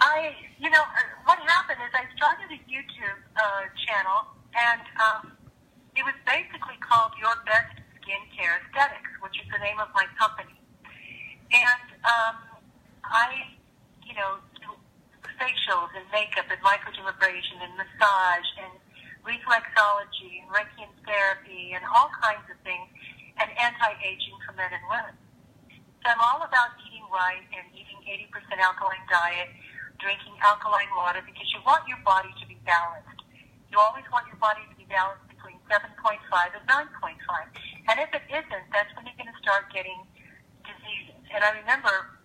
what happened is I started a YouTube channel, and it was basically called Your Best Skincare Aesthetics, which is the name of my company. And I, do facials and makeup and microdermabrasion and massage and reflexology and Reiki therapy and all kinds of things, and anti-aging for men and women. So I'm all about eating right and eating 80% alkaline diet, drinking alkaline water, because you want your body to be balanced. You always want your body to be balanced between 7.5 and 9.5. And if it isn't, that's when you're going to start getting diseases. And I remember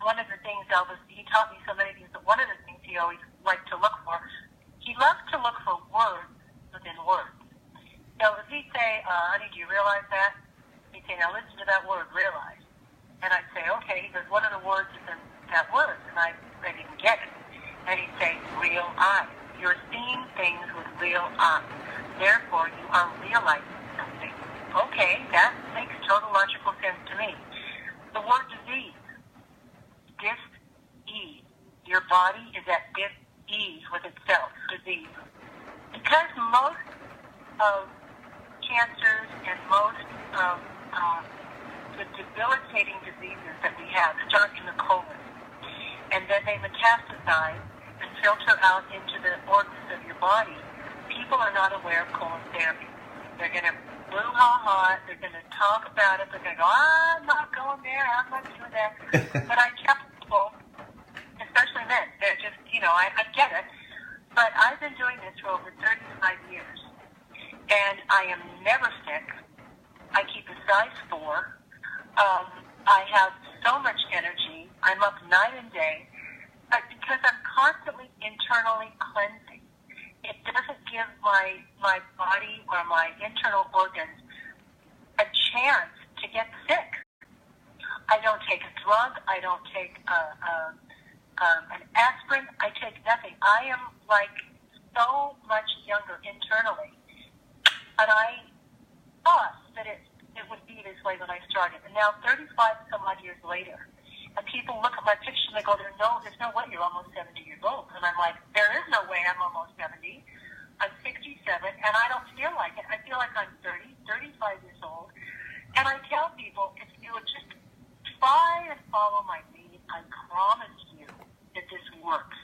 one of the things Elvis, he taught me so many things, but one of the things he always liked to look for, he loved to look for words within words. So if he'd say, honey, do you realize that? He'd say, now listen to that word, realize. And I'd say, okay. He goes, what are the words in that word? And I didn't get it. And he'd say, real eyes. You're seeing things with real eyes. Therefore, you are realizing something. Okay, that makes total logical sense to me. The word disease. Dis-ease. Your body is at dis-ease with itself. Disease. Because most of cancers and most of the debilitating diseases that we have start in the colon. and then they metastasize and filter out into the organs of your body, people are not aware of colon therapy. They're going to boo-ha-ha, they're going to talk about it, they're going to go, I'm not going there, I'm not doing that. But I tell people, especially men, they're just, I get it, but I've been doing this for over 35 years, and I am never sick. I keep a size 4. I have so much energy. I'm up night and day, but because I'm constantly internally cleansing, it doesn't give my body or my internal organs a chance to get sick. I don't take a drug. I don't take an aspirin. I take nothing. I am like so much younger internally. And I thought that it would be this way when I started. And now 35 some odd years later, and people look at my picture and they go, there's no way you're almost 70 years old. And I'm like, there is no way I'm almost 70. I'm 67, and I don't feel like it. I feel like I'm 30, 35 years old. And I tell people, if you would just try and follow my lead, I promise you that this works.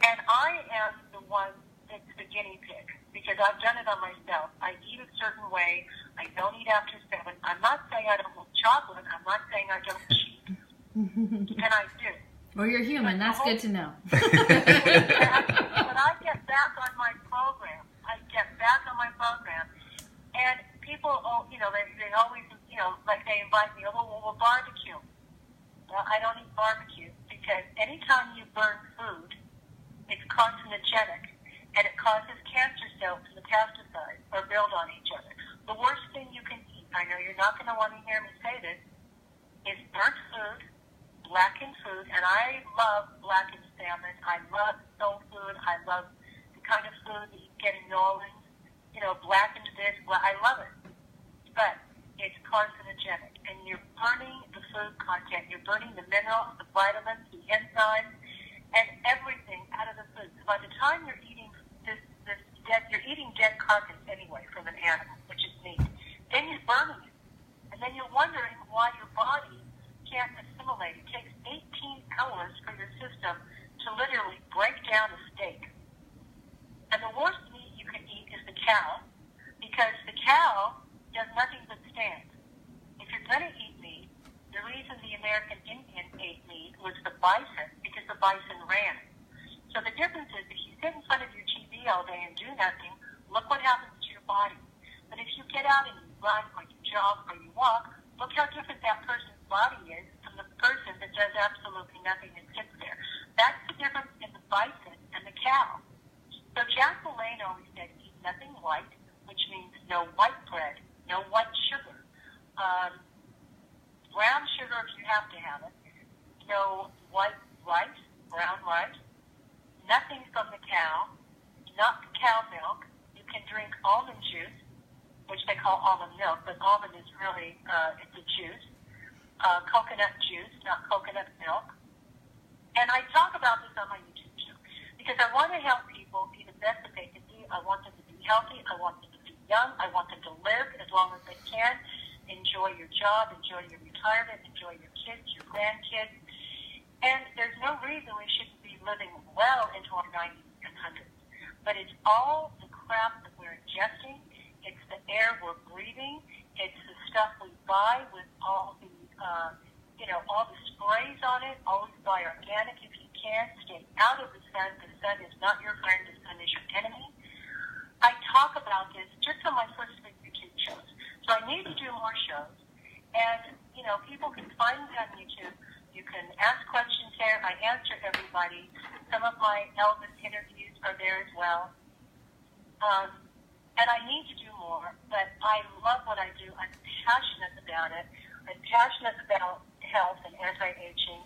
And I am the one that's the guinea pig, because I've done it on myself. I eat a certain way. I don't eat after 7. I'm not saying I don't want chocolate. I'm not saying I don't cheat. And I do. Well, you're human. That's good to know. When I get back on my program, and people, they always, like they invite me, we'll barbecue. Well, I don't eat barbecue because anytime you burn food, it's carcinogenic, and it causes cancer cells to metastasize or build on each other. The worst thing you can eat, I know you're not going to want to hear me say this, is burnt food, blackened food, and I love blackened salmon. I love soul food. I love the kind of food that you get in New Orleans, blackened this. Well, I love it. But it's carcinogenic, and you're burning the food content. You're burning the minerals, the vitamins, the enzymes, and everything out of the food. So by the time you're eating you're eating dead carcass anyway from an animal, which is meat. Then you're burning it, and then you're wondering why your body can't assimilate. It takes 18 hours for your system to literally break down a steak. And the worst meat you can eat is the cow, because the cow does nothing but stand. If you're going to eat meat, the reason the American Indian ate meat was the bison, because the bison ran. So the difference is, if you sit in front of your TV all day and do nothing, look what happens to your body. But if you get out and you run or you jog or you walk, look how different that person's body is from the person that does absolutely nothing and sits there. That's the difference in the bison and the cow. So Jack LaLanne always said, eat nothing white, which means no white bread, no white sugar, brown sugar if you have to have it, no white rice, brown rice, nothing from the cow, not cow milk. You can drink almond juice, which they call almond milk, but almond is really, it's a juice. Coconut juice, not coconut milk. And I talk about this on my YouTube show because I want to help people be the best that they can be. I want them to be healthy. I want them to be young. I want them to live as long as they can. Enjoy your job. Enjoy your retirement. Enjoy your kids, your grandkids. And there's no reason we shouldn't be living well into our 90s and 100s. But it's all the crap that we're ingesting. It's the air we're breathing. It's the stuff we buy with all the, all the sprays on it. Always buy organic if you can. Stay out of the sun. The sun is not your friend. The sun is your enemy. I talk about this just on my first few YouTube shows. So I need to do more shows. And, people can find me on YouTube. You can ask questions there. I answer everybody. Some of my Elvis interviews are there as well. And I need to do more, but I love what I do. I'm passionate about it. I'm passionate about health and anti-aging.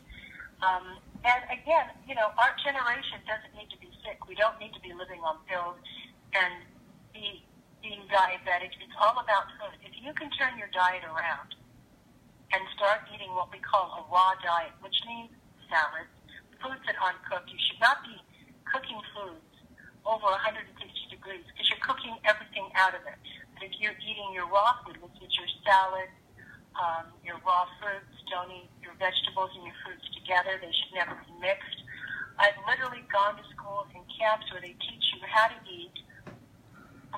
And again, our generation doesn't need to be sick. We don't need to be living on pills and being diabetic. It's all about food. If you can turn your diet around and start eating what we call a raw diet, which means salads, foods that aren't cooked. You should not be cooking foods over 160 degrees because you're cooking everything out of it. But if you're eating your raw food, which is your salad, Your raw fruits, don't eat your vegetables and your fruits together. They should never be mixed. I've literally gone to schools and camps where they teach you how to eat,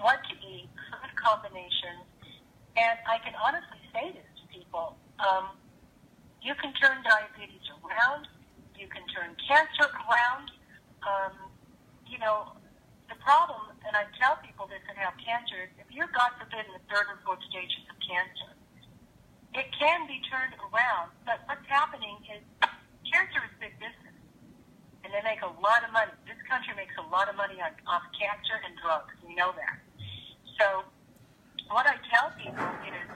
what to eat, food combinations, and I can honestly say this to people. You can turn diabetes around. You can turn cancer around. The problem, and I tell people this that have cancer, if you're, God forbid, in the third or fourth stages of cancer, it can be turned around. But what's happening is cancer is big business, and they make a lot of money. This country makes a lot of money off cancer and drugs. We know that. So what I tell people is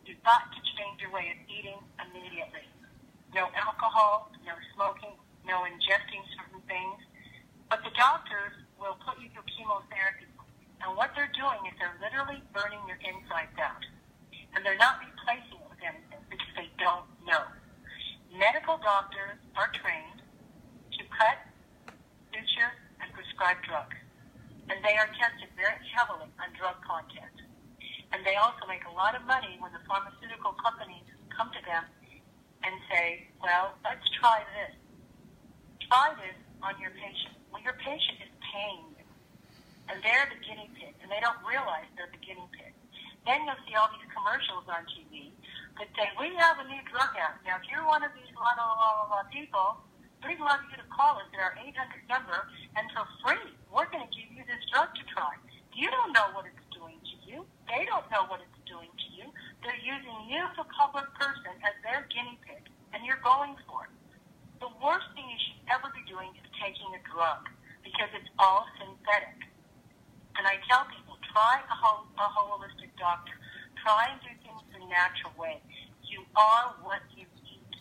you've got to change your way of eating immediately. No alcohol, no smoking, no ingesting certain things. But the doctors will put you through chemotherapy. And what they're doing is they're literally burning your insides out. And they're not replacing it with anything because they don't know. Medical doctors are trained to cut, suture, and prescribe drugs. And they are tested very heavily on drug content. And they also make a lot of money when the pharmaceutical companies come to them and say, well, let's try this. Try this on your patient. Well, your patient is paying you. And they're the guinea pig. And they don't realize they're the guinea pig. Then you'll see all these commercials on TV that say, we have a new drug out. Now, if you're one of these people, we'd love you to call us at our 800 number, and for free, we're going to give you this drug to try. You don't know what it's doing to you. They don't know what it's doing to you. They're using you, the public person, as their guinea pig, and you're going for it. The worst thing you should ever be doing is taking a drug, because it's all synthetic. And I tell people, try a holistic doctor. Try and do things the natural way. You are what you eat.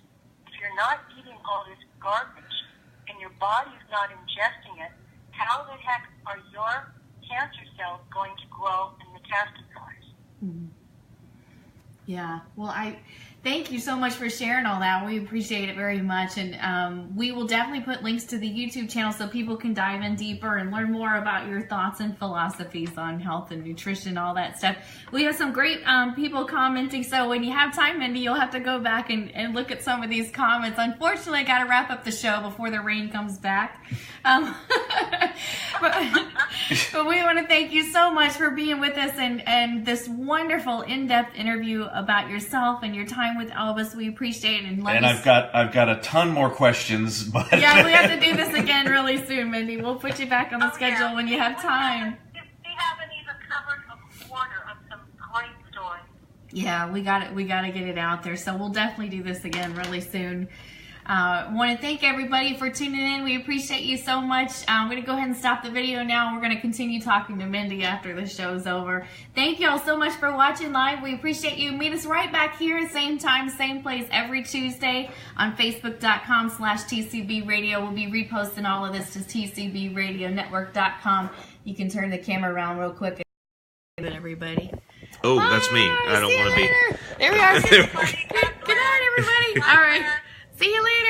If you're not eating all this garbage and your body's not ingesting it, how the heck are your cancer cells going to grow and metastasize? Mm-hmm. Yeah. Well, I thank you so much for sharing all that. We appreciate it very much. And we will definitely put links to the YouTube channel so people can dive in deeper and learn more about your thoughts and philosophies on health and nutrition, all that stuff. We have some great people commenting. So when you have time, Mindy, you'll have to go back and look at some of these comments. Unfortunately, I got to wrap up the show before the rain comes back. But we want to thank you so much for being with us and this wonderful in-depth interview about yourself and your time with Elvis. We appreciate it. And I've got a ton more questions, but yeah, we have to do this again really soon, Mindy. We'll put you back on the schedule when you have time. We haven't even covered a quarter of some great stories. Yeah, we got to get it out there. So we'll definitely do this again really soon. Want to thank everybody for tuning in. We appreciate you so much. I'm going to go ahead and stop the video now. We're going to continue talking to Mindy after the show's over. Thank you all so much for watching live. We appreciate you. Meet us right back here, same time, same place, every Tuesday on Facebook.com/TCB Radio. We'll be reposting all of this to TCBRadioNetwork.com. You can turn the camera around real quick. Everybody. Oh, bye. That's me. I don't want to be. There we are. Good night, everybody. All right. See you later.